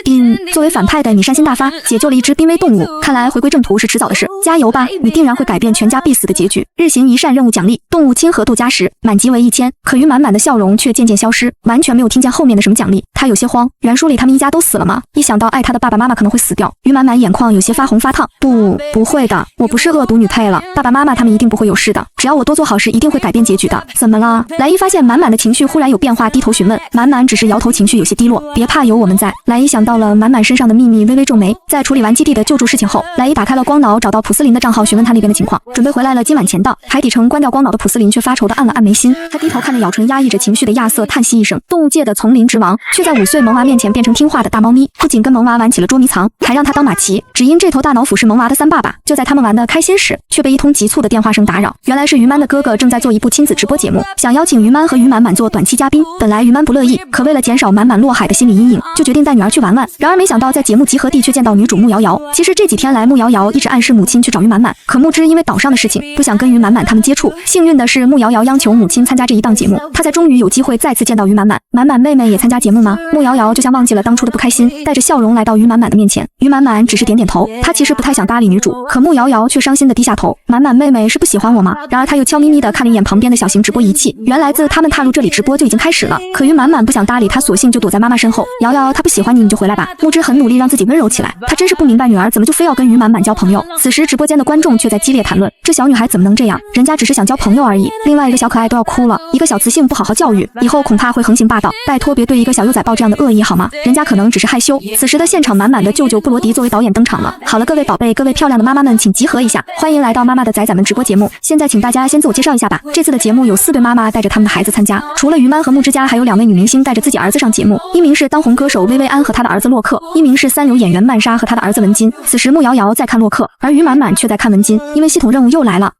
作为反派的你善心大发，解救了一只濒危动物，看来回归正途是迟早的事，加油吧，你定然会改变全家必死的结局。日行一善任务奖励，动物亲和度加10，满级为1000。可于满满的笑容却渐渐消失，完全没有听见后面的什么奖励，他有些慌。原书里他们一家都死了吗？一想到爱他的爸爸妈妈可能会死掉，于满满眼眶有些发红发烫。不会的，我不不是恶毒女配了，爸爸妈妈他们一定不会有事的，只要我多做好事，一定会改变结局的。怎么了？莱伊发现满满的情绪忽然有变化，低头询问。满满只是摇头，情绪有些低落。别怕，有我们在。莱伊想到了满满身上的秘密，微微皱眉。在处理完基地的救助事情后，莱伊打开了光脑，找到普斯林的账号，询问他那边的情况，准备回来了。今晚前到海底城关掉光脑的普斯林却发愁的按了按眉心，他低头看着咬唇压抑着情绪的亚瑟，叹息一声。动物界的丛林之王，却在5岁萌娃面前变成听话的大猫咪，不仅跟萌娃玩起了捉迷藏，还让他当马骑。只因这头大脑斧是萌娃的3爸爸。就在他们玩的开心时，却被一通急促的电话声打扰。原来是于曼的哥哥正在做一部亲子直播节目，想邀请于曼和于满满做短期嘉宾。本来于曼不乐意，可为了减少满满落海的心理阴影，就决定带女儿去玩玩。然而没想到在节目集合地却见到女主穆瑶瑶。其实这几天来穆瑶瑶一直暗示母亲去找于满满，可穆之因为岛上的事情不想跟于满满他们接触。幸运的是穆瑶瑶央求母亲参加这一档节目，她才终于有机会再次见到于满满。满满妹妹也参加节目吗？穆瑶瑶就像忘记了当初的不开心，带着笑容来到于满满的面前。于满满只是点点头，她其实不太想搭理女主，可穆瑶瑶却伤心的低下头。满满妹妹是不喜欢我吗？然而她又悄咪咪的看了一眼旁边的小型直播仪器，原来自他们踏入这里直播就已经开始了。可于满满不想搭理她，索性就躲在妈妈身后。瑶瑶，她不喜欢你，你就回来吧。穆之很努力让自己温柔起来，她真是不明白女儿怎么就非要跟于满满交朋友。此时直播间的观众却在激烈谈论，这小女孩怎么能这样？人家只是想交朋友而已。另外一个小可爱都要哭了，一个小雌性不好好教育，以后恐怕会横行霸道。拜托别对一个小幼崽抱这样的恶意好吗？人家可能只是害羞。此时的现场满满的舅舅布罗迪作为导演登场了。好了，各位宝贝，各位漂亮的妈妈们，请集合一下，欢迎来到妈妈的崽崽们直播节目。现在请大家先自我介绍一下吧。这次的节目有4对妈妈带着他们的孩子参加，除了于曼和穆之家，还有2位女明星带着自己儿子上节目，一名是当红歌手薇薇安和她的儿子洛克，一名是三流演员曼莎和她的儿子文金。此时穆瑶瑶在看洛克，而于满满却在看文金，因为系统任务又来了。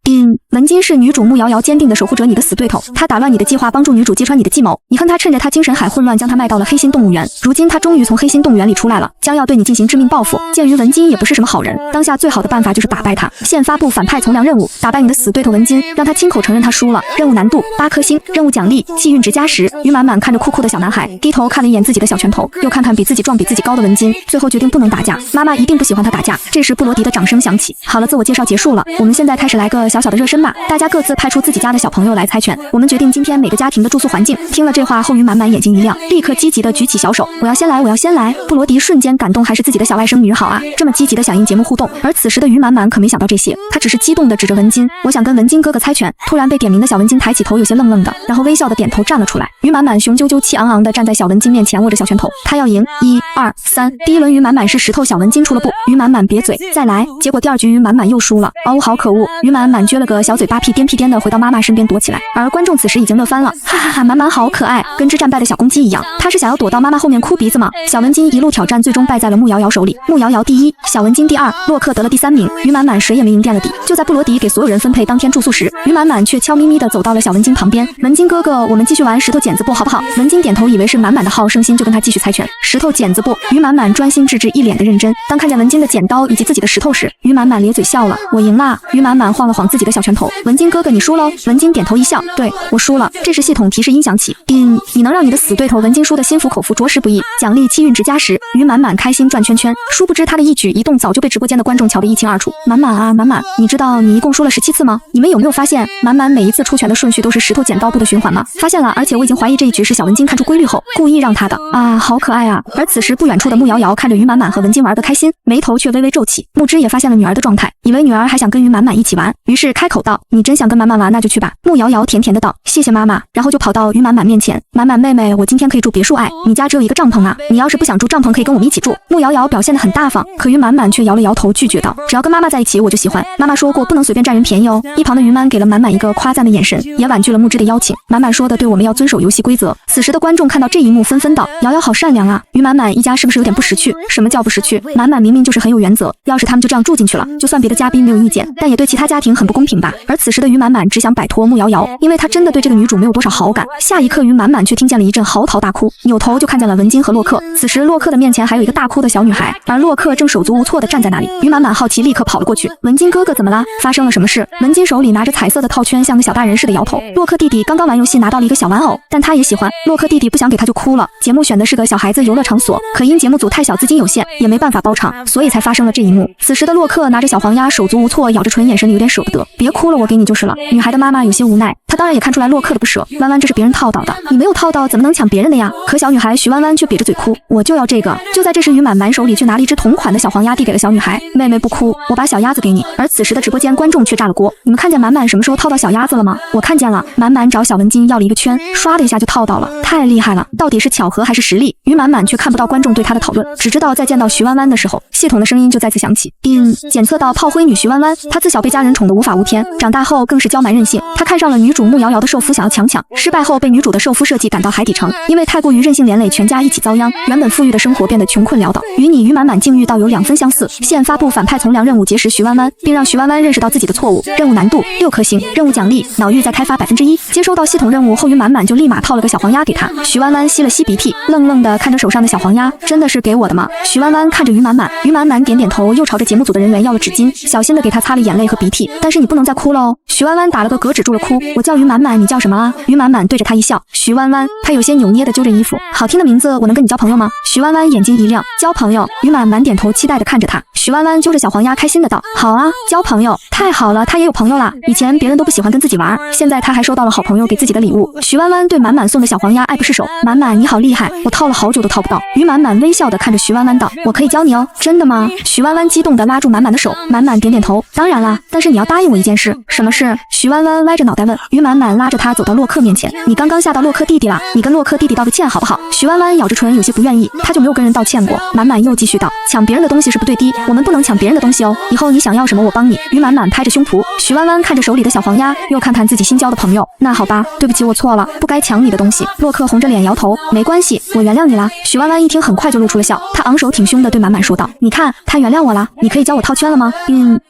文金是女主穆瑶瑶坚定的守护者，你的死对头，他打乱你的计划，帮助女主揭穿你的计谋。你恨他趁着他精神海混乱，将他卖到了黑心动物园。如今他终于从黑心动物园里出来了，将要对你进行致命报复。鉴于文金也不是什么好人，当下最好的办法就是打败他。现发布反派从良任务，打败你的死对头文金，让他亲口承认他输了。任务难度8颗星，任务奖励气运值加10。于满满看着酷酷的小男孩，低头看了一眼自己的小拳头，又看看比自己壮比自己高的文金，最后决定不能打架，妈妈一定不喜欢他打架。这时布罗迪的掌声响起。好了，自我介绍结束了，我们现在开始来个小小的热身吧。大家各自派出自己家的小朋友来猜拳，我们决定今天每个家庭的住宿环境。听了这话后，于满满眼睛一亮，立刻积极的举起小手，我要先来，我要先来。布罗迪瞬间感动，还是自己的小外甥女好啊，这么积极的响应节目互动。而此时的于满满可没想到这些，她只是激动的指着文金，我想跟文金哥哥猜拳。突然被点名的小文金抬起头，有些愣愣的，然后微笑的点头站了出来。于满满雄赳赳气昂昂的站在小文金面前，握着小拳头，他要赢。1、2、3，第一轮于满满是石头，小文金出了布。于满满瘪嘴，再来。结果第2局于满满又输了，哦，好可恶！于满满撅了个小嘴巴，屁颠的回到妈妈身边躲起来。而观众此时已经乐翻了，哈哈哈，满满好可爱，跟只战败的小公鸡一样。他是想要躲到妈妈后面哭鼻子吗？小文金一路挑战，最终败在了穆瑶瑶手里。穆瑶瑶第1，小文金第2，洛克得了第3名。于满满谁也没赢垫了底。就在布罗迪给所有人分配当天住宿时，于满满却悄咪咪的走到了小文金旁边。文金哥哥，我们继续玩石头剪子布好不好？文金点头，以为是满满的好胜心，就跟他继续猜拳。石头剪子布，于满满专心致志，一脸的认真。当看见文金的剪刀以及自己的石头时，于满满咧嘴笑了，我赢啦！于满满晃了晃自己的小拳头，文金哥哥你输喽。文金点头一笑，对，我输了。这时系统提示音响起，你能让你的死对头文金输得心服口服，着实不易。奖励气运值加10。于满满开心转圈圈，殊不知他的一举一动早就被直播间的观众瞧得一清二楚。满满啊满满，你知道你一共输了17次吗？你们有没有发现满满每一次出拳的顺序都是石头剪刀布的循环吗？发现了，而且我已经怀疑这一局是小文金看出规律后故意让他的啊，好可爱啊！而此时不远处的穆瑶瑶看着于满满和文金玩得开心，眉头却微微皱起。穆之也发现了女儿的状态，以为女儿还想跟于满满一起玩，于是开口道：“你真想跟满满玩，那就去吧。”穆瑶瑶甜甜的道：“谢谢妈妈。”然后就跑到于满满面前：“满满妹妹，我今天可以住别墅哎，你家只有一个帐篷啊，你要是不想住帐篷，可以跟我们一起住。”穆瑶瑶表现得很大方，可于满满却摇了摇头拒绝道：“只要跟妈妈在一起，我就喜欢。妈妈说过不能随便占人便宜哦。”一旁的于满给了满满一个夸赞的眼神，也婉拒了穆之的邀请。满满说的对，我们要遵守游戏规则。此时的观众看到这一幕，纷纷道：“瑶瑶好善良啊，于满满一家是不是有点不识趣？”什么叫不识趣？满满明明就是很有原则，要是他们就这样住进去了，就算别的嘉宾没有意见，但也对其他家庭很不公平吧。而此时的于满满只想摆脱穆瑶瑶，因为她真的对这个女主没有多少好感。下一刻，于满满却听见了一阵嚎啕大哭，扭头就看见了文金和洛克。此时洛克的面前还有一个大哭的小女孩，而洛克正手足无措地站在那里。于满满好奇，立刻跑了过去：“文金哥哥怎么啦？发生了什么事？”文金手里拿拿着彩色的套圈，像个小大人似的摇头。洛克弟弟刚刚玩游戏拿到了一个小玩偶，但他也喜欢。洛克弟弟不想给他就哭了。节目选的是个小孩子游乐场所，可因节目组太小，资金有限，也没办法包场，所以才发生了这一幕。此时的洛克拿着小黄鸭，手足无措，咬着唇，眼神里有点舍不得。别哭了，我给你就是了。女孩的妈妈有些无奈，她当然也看出来洛克的不舍。弯弯，这是别人套到的，你没有套到，怎么能抢别人的呀？可小女孩徐弯弯却瘪着嘴哭，我就要这个。就在这时，于满满手里却拿了一只同款的小黄鸭，递给了小女孩。妹妹不哭，我把小鸭子给你。而此时的直播间观众却炸了锅，你们看见满满什么时候套到小鸭子了吗？我看见了，满满找小文巾要了一个圈，唰的一下就套到了，太厉害了！到底是巧合还是实力？于满满却看不到观众对她的讨论，只知道在见到徐弯弯的时候，系统的声音就再次响起。检测到炮灰女徐弯弯，她自小被家人宠得无法无天，长大后更是娇蛮任性。她看上了女主穆瑶瑶的寿夫，想要强抢，失败后被女主的寿夫设计赶到海底城，因为太过于任性连累全家一起遭殃，原本富裕的生活变得穷困潦倒。与你于满满境遇倒有2分相似。现发布反派从良任务，结识徐弯弯，并让徐弯弯认识到自己的错误。任务难度6颗星，任务奖励脑域再开发1%。接收到系统任务后，于满满就立马套了个小黄鸭给他。徐弯弯吸了吸鼻涕，愣愣的看着手上的小黄鸭，真的是给我的吗？徐弯弯看着于满满，于满满点点头，又朝着节目组的人员要了纸巾，小心的给他擦了眼泪和鼻涕。但是你不能再哭了哦。徐弯弯打了个嗝，止住了哭。我叫于满满，你叫什么啊？于满满对着他一笑。徐弯弯，他有些扭捏的揪着衣服，好听的名字，我能跟你交朋友吗？徐弯弯眼睛一亮，交朋友？于满满点头，期待的看着他。徐弯弯揪着小黄鸭，开心的道：好啊，交朋友，太好了，他也有朋友啦。以前别人都不喜欢跟自己玩，现在他还收到了好朋友给自己的礼物。徐弯弯对满满送的小黄鸭爱不释手。满满你好厉害，我套了好久都套不到。于满满微笑的看着徐弯弯道：我可以教你哦。真的吗？徐弯弯激动的拉住满满的手。满满点点头，当然啦，但是你要答应我一件事。什么事？徐弯弯歪着脑袋问。于满满拉着他走到洛克面前，你刚刚吓到洛克弟弟了，你跟洛克弟弟道个歉好不好？徐弯弯咬着唇，有些不愿意，他就没有跟人道歉过。满满又继续道：抢别人的东西是不对的，我们不能抢别人的东西哦，以后你想要什么我帮你。于满满拍着胸脯。徐弯弯看着手里的小黄鸭，又看看自己新交的朋友，那好吧，对不起，我错了，不该抢你的东西。洛克红着脸摇头，没关系，我原谅你啦。徐弯弯一听很快就露出了笑，他昂首挺胸的对满满说道：你看他原谅我啦，你可以教我套圈了吗？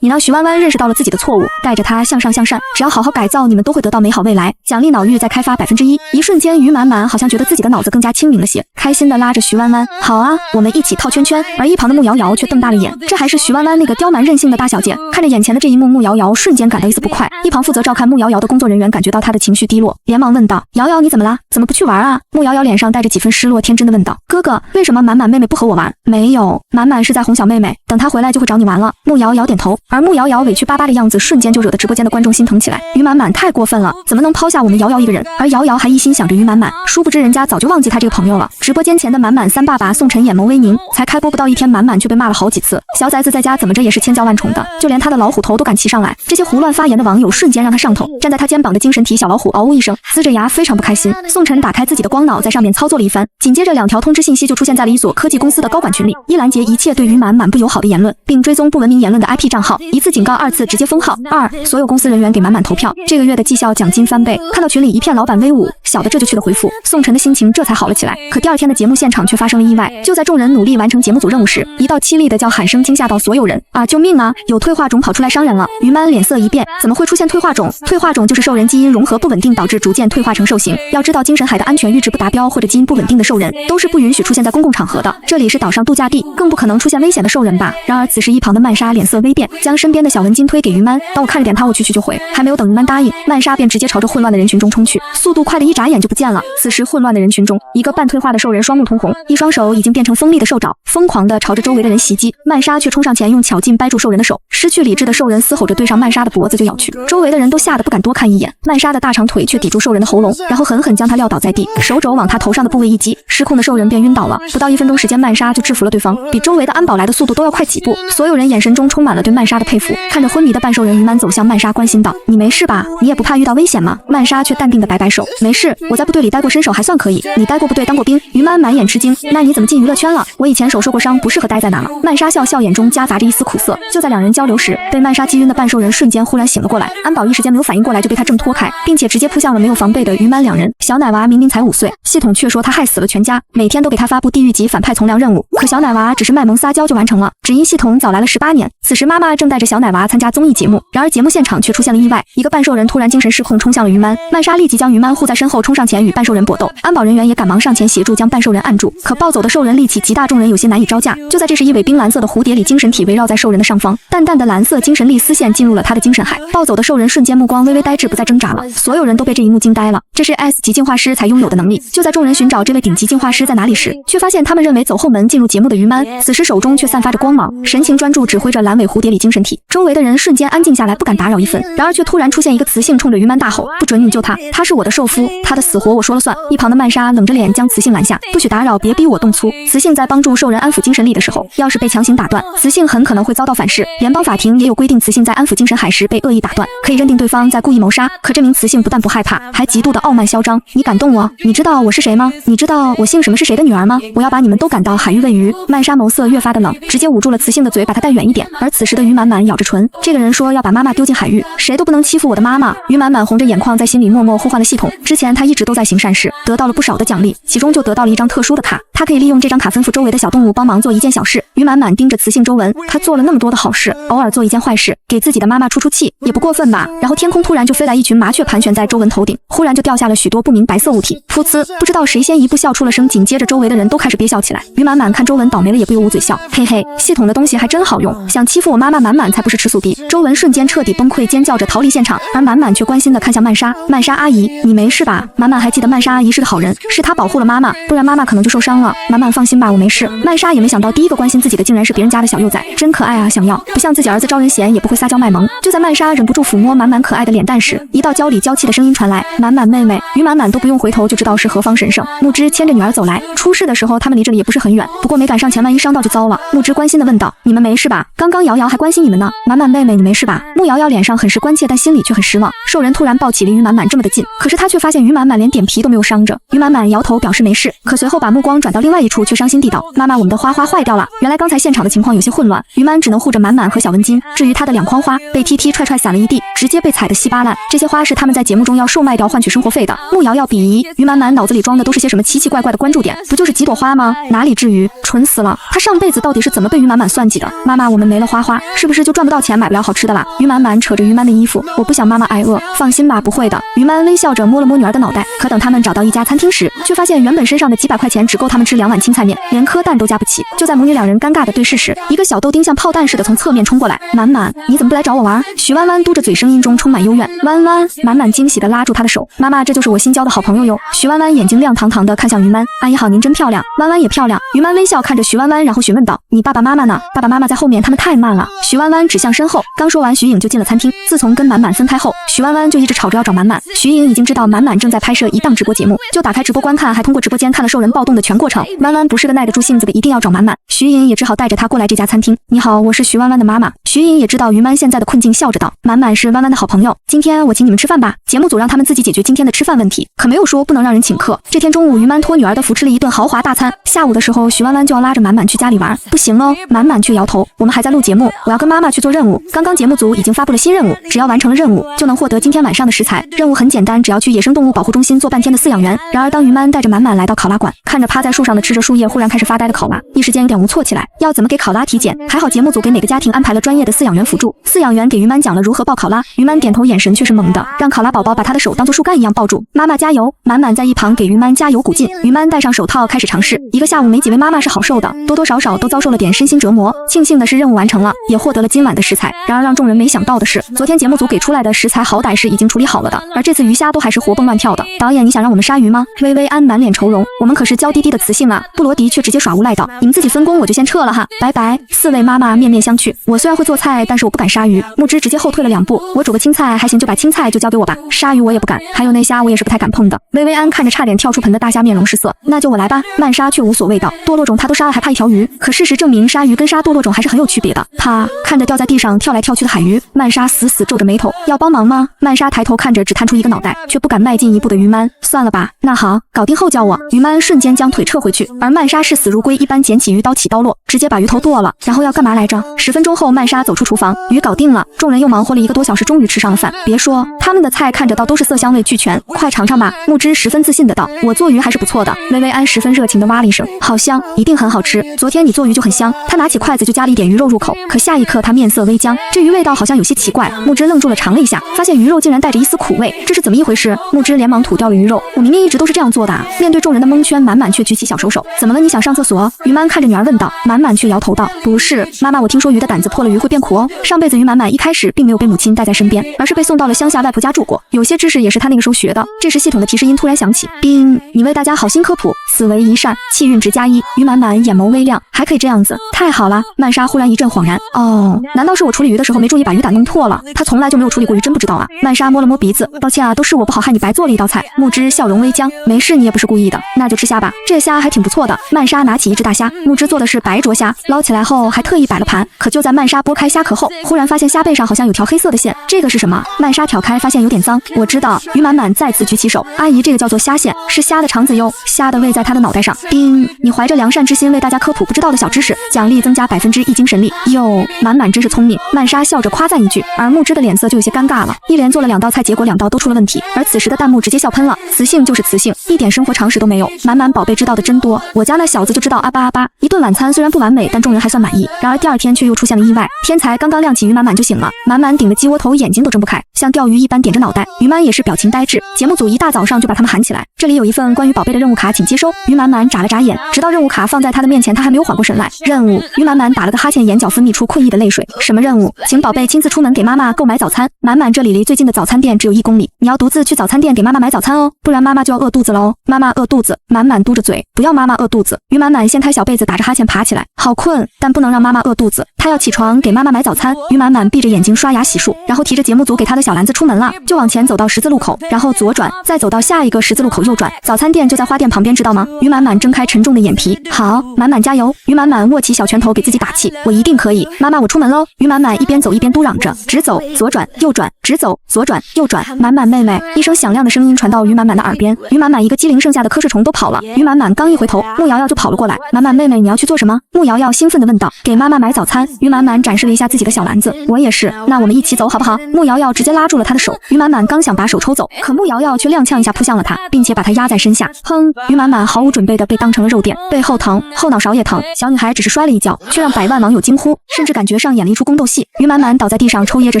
你让徐弯弯认识到了自己的错误，带着他向上向善，只要好好改造，你们都会得到美好未来。奖励脑域再开发1%。一瞬间，于满满好像觉得自己的脑子更加清明了些，开心的拉着徐弯弯，好啊，我们一起套圈圈。而一旁的穆瑶瑶却瞪大了眼，这还是徐弯弯那个刁蛮任性的大小姐。看着眼前的这一幕，穆瑶瑶瞬间感到一丝不快。一旁负责照看穆瑶瑶的工作人员感觉到她的情绪低落，连忙问道：瑶瑶你怎么啦？怎么不去玩啊？穆瑶瑶脸上带着几分失落，天真的问道：哥哥，为什么满满妹妹不和我玩？没有，满满是在哄小妹妹，等她回来就会找你玩了。穆瑶瑶点头。而穆瑶瑶委屈巴巴的样子瞬间就惹得直播间的观众心疼起来。于满满太过分了，怎么能抛下我们瑶瑶一个人？而瑶瑶还一心想着于满满，殊不知人家早就忘记他这个朋友了。直播间前的满满三爸爸宋晨眼眸微凝，才开播不到1天，满满却被骂了好几次。小崽子在家怎么着也是千娇万宠的，就连他的老虎头都敢骑上来。这些胡乱发言的网友瞬间让他上头，站在他肩膀的精神体小老虎嗷呜一声，呲着牙非常不开心。宋晨打开自己的光脑，在上面操作了一番，紧接着2条通知信息就出现在了一所科技公司的高管群里：一拦截一切对于满满不友好的言论，并追踪不文明言论的 IP 账号；1次警告，2次直接封号；2所有公司人员给满满投票，这个月的绩效奖金翻倍。看到群里一片老板威武，小的这就去的回复，宋晨的心情这才好了起来。可第2天的节目现场却发生了意外，就在众人努力完成节目组任务时，一道凄厉的叫喊声惊吓到所有人。啊！救命啊！有退化种跑出来伤人了！于满脸色一变，怎么会出现退化种？退化种就是兽人基因融合不稳定导致逐渐退化成兽形。要知道，精神海的安全阈值不达标或者基因不稳定的兽人都是不允许出现在公共场合的。这里是岛上度假地，更不可能出现危险的兽人吧？然而此时一旁的曼莎脸色微变，将身边的小文巾推给于满，当我看着点他，我去就回。还没有等于满答应，曼莎便直接朝着混乱的人群中冲去，速度快的一眨眼就不见了。此时混乱的人群中，一个半退化的兽人双目通红，一双手已经变成锋利的兽爪，疯狂地朝着周围的人袭击。曼莎却冲上前，用巧劲掰住兽人的手。失去理智的兽人嘶吼着对上曼莎的脖子就咬去，周围的人都吓得不敢多看一眼。曼莎的大长腿却抵住兽人的喉咙，然后狠狠将他撂倒在地，手肘往他头上的部位一击，失控的兽人便晕倒了。不到1分钟时间，曼莎就制服了对方，比周围的安保来的速度都要快几步。所有人眼神中充满了对曼莎的佩服。看着昏迷的半兽人于满走向曼莎，关心道：你没事吧？你也不怕遇到危险吗？曼莎却淡定的摆摆手：没事，我在部队里待过，身手还算可以。你待过部队当过兵？于满满眼吃惊：那你怎么进娱乐圈了？我以前手受过伤，不适合待在哪了。曼莎笑笑，眼中夹杂着一丝苦涩。就在2人交流时，被曼莎击晕的半兽人瞬间忽然醒了过来，安保一时间没有反应过来，就被他挣脱开，并且直接扑向了没有防备的于满2人。小奶娃明明才5岁，系统却说他害死了全家，每天都给他发布地狱级反派从良任务，可小奶娃只是卖萌撒娇就完成了，只因系统早来了18年。此时妈妈正带着小奶娃参加综艺节目，然而节目现场却出现了意外，一个半兽人突然精神失控冲向了于满，曼莎立即将于满护在身后，冲上前与半兽人搏斗，安保人员也赶忙上前协助将半兽人按住，可暴走的兽人力气极大，众人有些难以招架。就在这时，一尾冰蓝色的蝴蝶里精神体围绕在兽人的上方，淡淡的蓝色精神力丝线进入了他的精神海。暴走的兽人瞬间目光微微呆滞，不再挣扎了。所有人都被这一幕惊呆了，这是 S 级进化师才拥有的能力。就在众人寻找这位顶级进化师在哪里时，却发现他们认为走后门进入节目的于曼，此时手中却散发着光芒，神情专注指挥着蓝尾蝴蝶里精神体。周围的人瞬间安静下来，不敢打扰一分。然而却突然出现一个雌性冲着于曼大吼：“不准引救他，他是我的兽夫，他的死活我说了算。”一旁的曼莎冷着脸将雌性拦下：“不许打扰，别逼我动粗。”雌性在帮助兽人安抚精神力的时候，要是被强行打断，雌性很可能会遭到反噬。联邦法庭也有规定，雌性在安抚精神海时被恶意打断，可以认定对方在故意谋杀。可这名雌性不但不害怕，还极度的傲慢嚣张。你敢动我？你知道我是谁吗？你知道我姓什么是谁的女儿吗？我要把你们都赶到海域喂鱼。曼莎眸色越发的冷，直接捂住了雌性的嘴，把她带远一点。而此时的于满满咬着唇，这个人说要把妈妈丢进海域，谁都不能欺负我的妈妈。于满满红着眼眶，在心里默默呼唤了系统。之前他一直都在行善事，得到了不少的奖励，其中就得到了一张特殊的卡，他可以利用这张卡吩咐周围的小动物帮忙做一件小事。于满满盯着雌性周文，他做了那么多的好事，偶尔做一件坏事，给自己的妈妈出出气，也不过分吧？然后天空突然就飞来一群麻雀，盘旋在周文头顶，忽然就掉下了许多不明白色物体。噗呲，不知道谁先一步笑出了声，紧接着周围的人都开始憋笑起来。于满满看周文倒霉了，也不由捂嘴笑，嘿嘿，系统的东西还真好用，想欺负我妈妈满满才不是吃素逼。周文瞬间彻底崩溃，尖叫着逃离现场，而满满却关心地看向曼莎。曼莎阿姨，你没事吧？满满还记得曼莎阿姨是个好人，是她保护了妈妈，不然妈妈可能就受伤了。满满放心吧，我没事。曼莎也没想到第一个关心自己的竟然是别人家的小幼崽，真可爱啊！想要不像自己儿子招人嫌，也不会撒娇卖萌。就在曼莎忍不住抚摸满满可爱的脸蛋时，一道娇里娇气的声音传来：“满满妹妹。”于满满都不用回头就知道是何方神圣。木之牵着女儿走来，出事的时候他们离这里也不是很远，不过没赶上前，万一伤到就糟了。木之关心地问道：“你们没事吧？刚刚瑶瑶还关心你们呢。”满满妹妹，你没事吧？木瑶瑶脸上很是关切，但心里却很失望。兽人突然抱起离于满满这么的近，可是他却发现于满满连点皮都没有伤着。于满满摇头表示没事，可随后把目光转到另外一处，却伤心地道：“妈妈，我们的花花坏掉了。”原来刚才现场的情况有些混乱，于满只能护着满满和小文金，至于他的2筐花被踢踢踹踹散了一地，直接被踩得稀巴烂。这些花是他们在节目中要售卖掉换取生活费的。木瑶瑶鄙夷，于满满脑子里装的都是些什么奇奇怪怪的关注点，不就是几朵花吗？哪里至于，蠢死了！他上辈子到底是怎么被于满满算计的？妈妈，我们没了花花，是不是就赚不到钱，买不了好吃的啦？于满满扯着于满的衣服，我不想妈妈挨饿，放心吧，不会的。于满微笑着摸了摸女儿的脑袋，可等他们找到一家餐厅时，却发现原本身上的几百块钱只够他们吃2碗青菜面，连颗蛋都加不起。就在母女2人尴尬的对视时，一个小豆丁像炮弹似的从侧面冲过来。满满，你怎么不来找我玩？许弯弯嘟着嘴，声音中充满幽怨。弯弯，满满惊喜地拉住他的手，妈妈，这就是我新交的好朋友哟。许弯弯眼睛亮堂堂的看向于曼，阿姨好，您真漂亮。弯弯也漂亮。于曼微笑看着许弯弯，然后询问道：“你爸爸妈妈呢？”爸爸妈妈在后面，他们太慢了。许弯弯指向身后，刚说完，徐颖就进了餐厅。自从跟满满分开后，许弯弯就一直吵着要找满满。徐颖已经知道满满正在拍摄一档直播节目，就打开直播观看，还通过直播间看了兽人暴动的全过程。弯弯不是个耐得住性子的，一定要找满满。徐颖也只好带着他过来这家餐厅。你好，我是徐弯弯的妈妈。徐颖也知道于曼现在的困境，笑着道：“满满是弯弯的好朋友，今天我请你们吃饭吧。”节目组让他们自己解决今天的吃饭问题，可没有说不能让人请客。这天中午，于曼托女儿的福吃了一顿豪华大餐。下午的时候，徐弯弯就要拉着满满去家里玩，不行喽。满满却摇头：“我们还在录节目，我要跟妈妈去做任务。刚刚节目组已经发布了新任务，只要完成了任务，就能获得今天晚上的食材。任务很简单，只要去野生动物保护中心做半天的饲养员。”然而当于曼带着满满来到考拉馆，看着趴在树上的吃着树叶忽然开始发呆的考拉，一时间有点无措起来，要怎么给考拉体检？还好节目组给每个家庭安排了专业的饲养员辅助，饲养员给于曼讲了如何抱考拉，于曼点头，眼神却是猛的，让考拉宝宝把他的手当作树干一样抱住。妈妈加油！满满在一旁给于曼加油鼓劲。于曼戴上手套开始尝试，一个下午没几位妈妈是好受的，多多少少都遭受了点身心折磨。庆幸的是任务完成了，也获得了今晚的食材。然而让众人没想到的是，昨天节目组给出来的食材好歹是已经处理好了的，而这次鱼虾都还是活蹦乱跳的。导演，你想让我们杀鱼吗？薇薇安满脸愁容，我们可是娇滴滴的雌性啊。布罗迪却直接耍无赖道：“你们自己分工，我就先撤了哈，拜拜。”4位妈妈面面相觑。我虽然会做菜，但是我不敢杀鱼。木之直接后退了2步。我煮个青菜还行，就把青菜就交给我吧。鲨鱼我也不敢，还有那虾我也是不太敢碰的。薇薇安看着差点跳出盆的大虾，面容失色。那就我来吧。曼莎却无所谓道：“堕落种他都杀了，还怕一条鱼？”可事实证明，鲨鱼跟杀堕落种还是很有区别的。啪！看着掉在地上跳来跳去的海鱼，曼莎死死皱着眉头。要帮忙吗？曼莎抬头看着只探出一个脑袋，却不敢迈进一步的于曼。算了吧。那好，搞定后叫我。于曼瞬间将腿撤回去，而曼莎是死如归一般捡起鱼刀起刀落，直接把鱼头剁了。然后要干嘛来着？10分钟后，曼莎走出厨房，鱼搞定了。众人又忙活了1个多小时，终于吃上了饭。别说他们的菜看着倒都是色香味俱全，快尝尝吧。木之十分自信的道：“我做鱼还是不错的。”薇薇安十分热情的哇了一声：“好香，一定很好吃。昨天你做鱼就很香。”他拿起筷子就夹了一点鱼肉入口，可下一刻他面色微僵，这鱼味道好像有些奇怪。木之愣住了，尝了一下，发现鱼肉竟然带着一丝苦味，这是怎么一回事？木之连忙吐掉了鱼肉。我明明一直都是这样做的啊！面对众人的蒙圈，满满却举起小手手：“怎么了？你想上厕所？”于满看着女儿问道，满满却摇头道，不是，妈妈，我听说鱼的胆子破了鱼会变苦哦。上辈子于满满一开始并没有被母亲带在身边，而是被送到了乡下外婆家住过，有些知识也是他那个时候学的。这时系统的提示音突然响起，冰，你为大家好心科普，此为一善，气运值+1。于满满眼眸微亮，还可以这样子，太好了。曼莎忽然一阵恍然，哦，难道是我处理鱼的时候没注意把鱼胆弄破了？他从来就没有处理过鱼，真不知道啊。曼莎摸了摸鼻子，抱歉啊，都是我不好，害你白做了一道菜。木之笑容微僵，没事，你也不是故意的，那就吃虾吧，这虾还挺不错的。曼莎拿起一只大虾，木之做的是白灼虾，捞起来后还特意摆了盘。可就在曼莎剥开虾壳后，忽然发现虾背上好像有条黑色的线，这个是什么？曼莎挑开发现有点脏，我知道。于满满再次举起手，阿姨，这个叫做虾线，是虾的肠子哟，虾的胃在她的脑袋上。冰，你怀着良善之心为大家科普不知道的小知识，奖励增加1%精神力哟，满满真是聪明。曼莎笑着夸赞一句，而木之的脸色就有些尴尬了，一连做了2道菜，结果2道都出了问题。而此时的弹幕直接笑喷了，雌性就是雌性，一点生活常识都没有。满满宝贝知道的真多，我家那小子就知道阿巴阿巴。一顿晚餐虽然不完美，但众人还算满意。然而第二天却又出现了意外，天才刚刚亮起，于满满就醒了，满满顶着鸡窝头，眼睛都睁不开，像钓鱼一般点着脑袋。于满也是表情呆滞，节目组一大早上就把他们喊起来，这里有一份关于宝贝的任务卡，请接收。于满满眨了眨眼，直到任务卡放在他的面前，他还没有缓过神来。任务，于满满打了个哈欠，眼角分泌出困意的泪水。什么任务？请宝贝亲自出门给妈妈购买早餐。满满，这里离最近的早餐店只有1公里，你要独自去早餐店给妈妈买早餐哦，不然妈妈就要饿肚子了哦。妈妈饿肚子。满满嘟着嘴，不要妈妈饿肚子。于满满掀开小被子，打着哈欠爬起来，好困，但不能让妈妈饿肚子，他要起床给妈妈买早餐。于满满闭着眼睛刷牙洗漱，然后提着节目组给他的小篮子出门了，就往前走到十字路口，然后左转，再走到下一个十字路口右转，早餐店就在花店旁边，知道吗？于满满睁开沉重的眼皮，好，满满加油。于满满握起小拳头给自己打气，我一定可以，妈妈我出门喽。于满满一边走一边嘟嚷着，直走，左转，右转，直走，左转，右转。满满妹妹，一声响亮的声音传到于满满的耳边，于满满一个机灵，剩下的瞌睡虫都跑了。于满满刚一回头，穆瑶瑶就跑了过来，满满妹妹你要去做什么？穆瑶瑶兴奋地问道。给妈妈买早餐。于满满展示了一下自己的小篮子，我也是，那我们一起走好不好？穆瑶瑶直接拉住了她的手，于满满刚想把手抽走，可穆瑶瑶却踉跄一下扑向了她，并且把她压在身下。哼，于满满毫无准备的被当成了肉垫，背后疼，后脑勺也疼。小女孩只是摔了一跤，却让百万网友惊呼，甚至感觉上演了一出宫斗戏。于满满倒在地上抽噎着，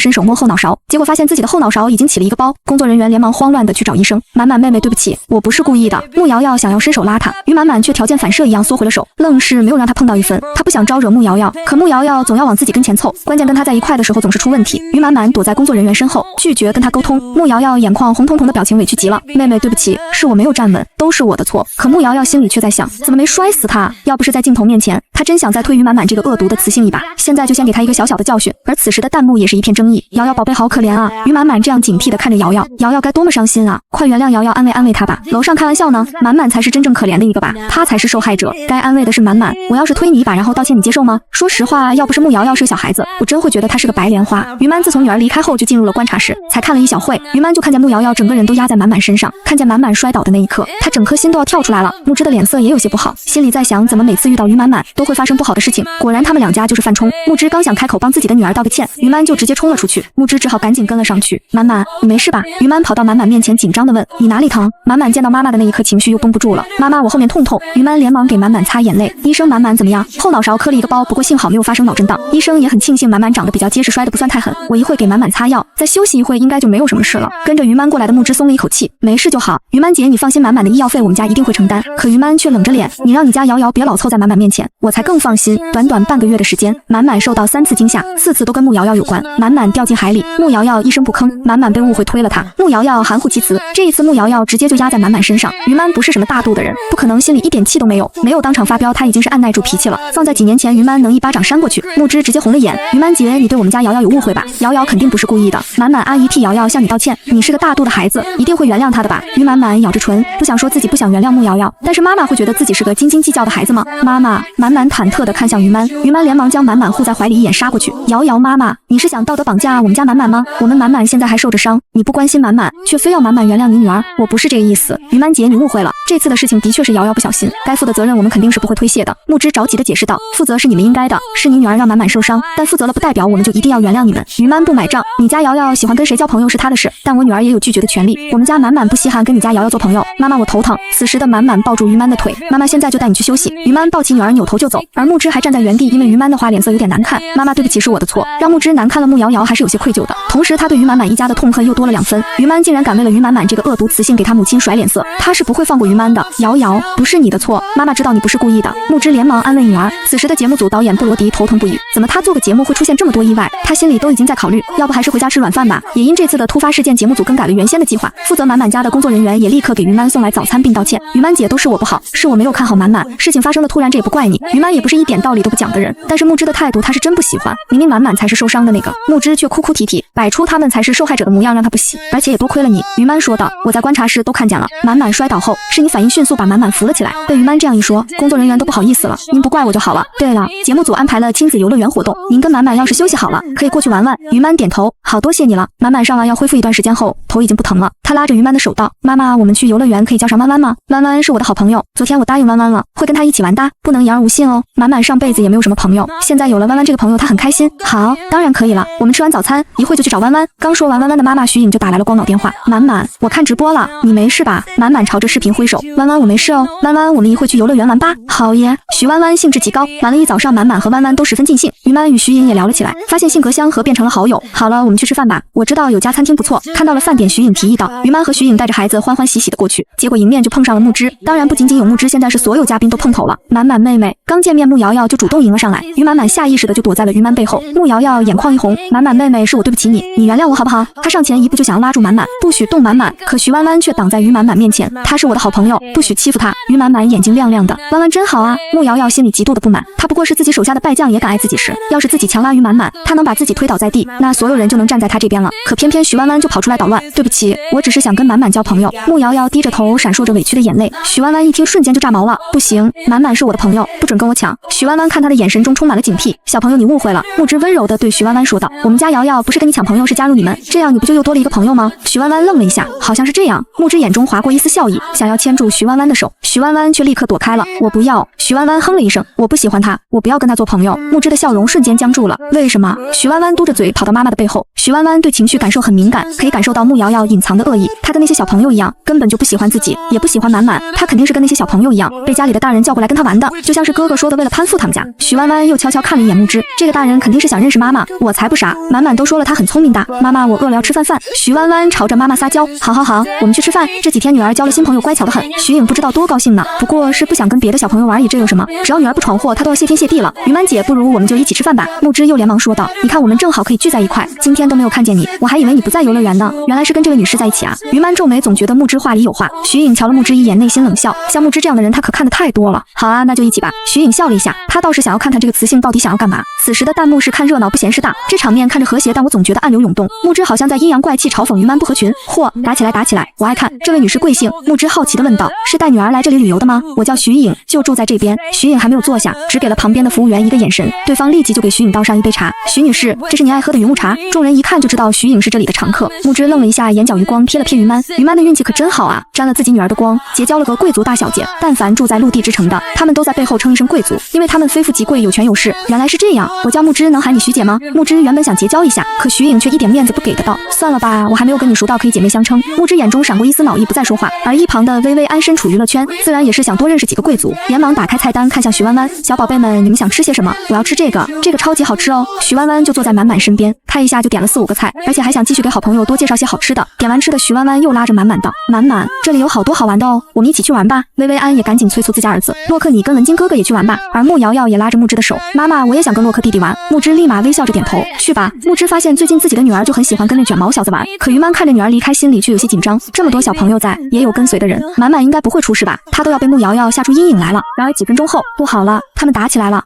伸手摸后脑勺，结果发现自己的后脑勺已经起了一个包。工作人员连忙慌乱的去找医生。满满妹妹对不起，我不是故意的。穆瑶瑶想要伸手拉她，于满满却条件反射一样缩回了手，愣是没有让她碰到一分。她不想招惹穆瑶瑶，可穆瑶瑶总要往自己跟前凑，关键跟她在一块的时候总是出问题。于满满躲在工作人员身后，拒绝跟她沟通。穆瑶瑶眼眶红彤彤的表情委屈极了，妹妹对不起，是我没有站稳，都是我的错。可穆瑶瑶心里却在想，怎么没摔死她？要不是在镜头面前，她真想再推于满满这个恶毒的雌性一把，现在就先给她一个小小的教训。而此时的弹幕也是一片争议，瑶瑶宝贝好可怜啊。于满满这样警惕的看着瑶瑶，瑶瑶该多么伤心啊，快原谅瑶瑶，安慰安慰她吧。楼上开玩笑呢，满满才是真正可怜的一个吧，她才是受害者，该安慰的是满满。我要是推你一把然后道歉，你接受吗？说实话，要不是穆瑶瑶是个小孩子，我真会觉得她是个白莲花。于满自从女儿离开后就进入了观察室，才看了一小会，于满就看见穆瑶瑶整个人都压在满满身上，看见满满摔倒的那一刻，她整颗心都要跳出来了。木之的脸色也有些不好，心里在想怎么每次遇到于满满都会发生不好的事情，果然他们两家就是犯冲。木之刚想开口帮自己的女儿道个歉，于满就直接冲了出去，木之只好赶紧跟了上去。满满，你没事吧？于满跑到满满面前紧张地问，你哪里疼？满满见到妈妈的那一刻情绪又绷不住了，妈妈我后面痛痛。于满连忙给满满擦眼泪，医生满满怎么样？后脑勺磕了一个包，不过幸好没有发生脑震荡，医生也很庆幸满满长得比较结实，摔得不算太狠，我一会给满满擦药，再休息一会应该就没有什么事了。跟着于满过来的木之松了一口气，没事就好，于满姐你放心，满满的医药费我们家一定会承担。可于满却冷着脸，你让你家瑶瑶别老凑在满满面前，我才更放心。短短半个月的时间，满满受到3次惊吓，4次都跟穆瑶瑶有关。满满掉进海里，穆瑶瑶一声不吭，满满被误会推了她，穆瑶瑶含糊其辞，这一次穆瑶瑶直接就压在满满身上。于满不是什么大度的人，不可能心里一点气都没有，没有当场发飙，他已经是按耐住脾气了。放在几年前，于满能一巴掌扇过去。木之直接红了眼，于满姐你对我们家瑶瑶有误会吧？瑶瑶肯定不是故意的，满满阿姨替瑶瑶向你道歉，你是个大度的孩子，一定会原谅她的吧？于满满咬着唇，不想说自己不想原谅穆瑶瑶，但是妈妈会觉得自己是个斤斤计较的孩子吗？妈妈，满满忐忑地看向于满，于满连忙将满满护在怀里，一眼杀过去。瑶瑶妈妈，你是想道德绑架我们家满满吗？我们满满现在还受着伤，你不关心满满，却非要满满原谅你女儿，我不是这个意思。于满姐你误会了，这次的事情的确是瑶瑶不小心，该负的责任我们肯定是不会推卸的。木之着急地解释道，负责是你们应该的，是你女儿让满满受伤，但负责了不代表我们就一定要原谅你们。于满不买账，你家瑶瑶喜欢跟谁交朋友是她的事，但我女儿也有拒绝的权利，我们家满满不稀罕跟你家瑶瑶做朋友。妈妈我头疼。此时的满满抱住于满的腿，妈妈现在就带你去休息。于满抱起女儿扭头就走。走，而木之还站在原地，因为于满的话脸色有点难看。妈妈，对不起，是我的错，让木之难看了。穆瑶瑶还是有些愧疚的，同时她对于满满一家的痛恨又多了2分。于满竟然敢为了于满满这个恶毒雌性给他母亲甩脸色，他是不会放过于满的。瑶瑶，不是你的错，妈妈知道你不是故意的。木之连忙安慰女儿。此时的节目组导演布罗迪头疼不已，怎么他做个节目会出现这么多意外？他心里都已经在考虑，要不还是回家吃软饭吧。也因这次的突发事件，节目组更改了原先的计划。负责满满家的工作人员也立刻给于满送来早餐并道歉。于满姐，都是我不好，是我没有看好满满，事情发生了突然，这也不怪你。于满也不是一点道理都不讲的人，但是木之的态度他是真不喜欢。明明满满才是受伤的那个，木之却哭哭啼啼，摆出他们才是受害者的模样，让他不喜。而且也多亏了你。于满说道，我在观察室都看见了，满满摔倒后是你反应迅速把满满扶了起来。被于满这样一说，工作人员都不好意思了，您不怪我就好了。对了，节目组安排了亲子游乐园活动，您跟满满要是休息好了，可以过去玩玩。于满点头，好，多谢你了。满满上完要恢复一段时间后，头已经不疼了，他拉着于满的手道，妈妈，我们去游乐园可以叫上弯弯吗？弯弯是我的好朋友，昨天我答应弯弯了，会跟他一起玩的，不能言而无信哦。满满上辈子也没有什么朋友，现在有了弯弯这个朋友，他很开心。好，当然可以了，我们吃完早餐一会就去找弯弯。刚说完，弯弯的妈妈徐颖就打来了光脑电话。满满，我看直播了，你没事吧？满满朝着视频挥手，弯弯我没事哦。弯弯，我们一会去游乐园玩吧。好耶！徐弯弯兴致极高，玩了一早上，满满和弯弯都十分尽兴。于满与徐颖也聊了起来，发现性格相合，变成了好友。好了，我们去吃饭吧，我知道有家餐厅不错。看到了饭点，徐颖提议道。于满和徐颖带着孩子欢欢喜喜的过去，结果迎面就碰上了木之。当然不仅仅有木之，现在是所有嘉宾都碰头了。满满妹妹刚见面，穆瑶瑶就主动迎了上来，于满满下意识的就躲在了于满背后。穆瑶瑶眼眶一红，满满妹妹，是我对不起你，你原谅我好不好？她上前一步就想要拉住满满，不许动满满，可徐弯弯却挡在于满满面前。她是我的好朋友，不许欺负她。于满满眼睛亮亮的，弯弯真好啊。穆瑶瑶心里极度的不满，她不过是自己手下的败将，也敢爱自己时，要是自己强拉于满满，她能把自己推倒在地，那所有人就能站在她这边了。可偏偏徐弯弯就跑出来捣乱，对不起，我只是想跟满满交朋友。穆瑶瑶低着头，闪烁着委屈的眼泪。徐弯弯一听，瞬间就炸毛了，不行，满满是我的朋友，不准跟我抢。徐弯弯看他的眼神中充满了警惕，小朋友你误会了。木之温柔地对徐弯弯说道，我们家瑶瑶不是跟你抢朋友，是加入你们，这样你不就又多了一个朋友吗？徐弯弯愣了一下，好像是这样。木之眼中划过一丝笑意，想要牵住徐弯弯的手，徐弯弯却立刻躲开了。我不要。徐弯弯哼了一声，我不喜欢他，我不要跟他做朋友。木之的笑容瞬间僵住了。为什么？徐弯弯嘟着嘴跑到妈妈的背后。徐弯弯对情绪感受很敏感，可以感受到穆瑶瑶隐藏的恶意。她跟那些小朋友一样，根本就不喜欢自己，也不喜欢满满。她肯定是跟那些小朋友一样，被家里的大人叫过来跟她玩的，就像是哥哥说的，为了攀附他们家。徐弯弯又悄悄看了一眼木之，这个大人肯定是想认识妈妈，我才不傻。满满都说了他很聪明的，妈妈我饿了要吃饭。徐弯弯朝着妈妈撒娇，好好好，我们去吃饭。这几天女儿交了新朋友，乖巧得很。徐颖不知道多高兴呢，不过是不想跟别的小朋友玩而已，这有什么？只要女儿不闯祸，她都要谢天谢地了。于满姐，不如我们就一起吃饭吧。木之又连忙说道，你看我们正好可以聚在一块，今天都没有看见你，我还以为你不在游乐园呢，原来是跟这位女士在一起啊。于满皱眉，总觉得木之话里有话。徐颖瞧了木之一眼，内心冷笑，像木之这样的人他可看得太多了。好啊，那就一起吧。徐颖笑了一下，他倒是想要看看这个雌性到底想要干嘛。此时的弹幕是看热闹不嫌事大，这场面看着和谐，但我总觉得暗流涌动。木之好像在阴阳怪气嘲讽于满不合群。嚯，打起来打起来，我爱看。这位女士贵姓？木之好奇地问道。是带女儿来这里旅游的吗？我叫徐颖，就住在这边。徐颖还没有坐下，只给了旁边的服务员一个眼神，对方立即就给徐颖倒上一杯茶。徐女士，这是您爱喝的云雾茶。众人一看就知道徐颖是这里的常客。木之愣了一下，眼角余光瞥了瞥于满。于满的运气可真好啊，沾了自己女儿的光，结交了个贵族大小姐。但凡住在陆地之城的，他们都在背后称一声贵族，因为他们非富即贵，有权有势。原来是这样，我叫木之，能喊你徐姐吗？木之原本想结交一下，可徐颖却一点面子不给的道，算了吧，我还没有跟你熟到可以姐妹相称。木之眼中闪过一丝恼意，不再说话。而一旁的薇薇安身处娱乐圈，自然也是想多认识几个贵族，连忙打开菜单，看向徐弯弯，小宝贝们，你们想吃些什么？我要吃这个，这个超级好吃哦。徐弯弯就坐在满满身边，看一下就点了4、5个菜，而且还想继续给好朋友多介绍些好吃的。点完吃的，徐弯弯又拉着满满道，满满，这里有好多好玩的哦，我们一起去玩吧。薇薇安也赶紧催促自家儿子，洛克你跟文金哥哥也去玩吧。而穆瑶瑶也拉着木之的手，妈妈我也想跟洛克弟弟玩。木之立马微笑着点头，去吧。木之发现最近自己的女儿就很喜欢跟那卷毛小子玩，可于满看着女儿离开，心里却有些紧张，这么多小朋友在，也有跟随的人，满满应该不会出事吧，他都要被穆瑶瑶吓出阴影来了。然而几分钟后，不好了，他们打起来了。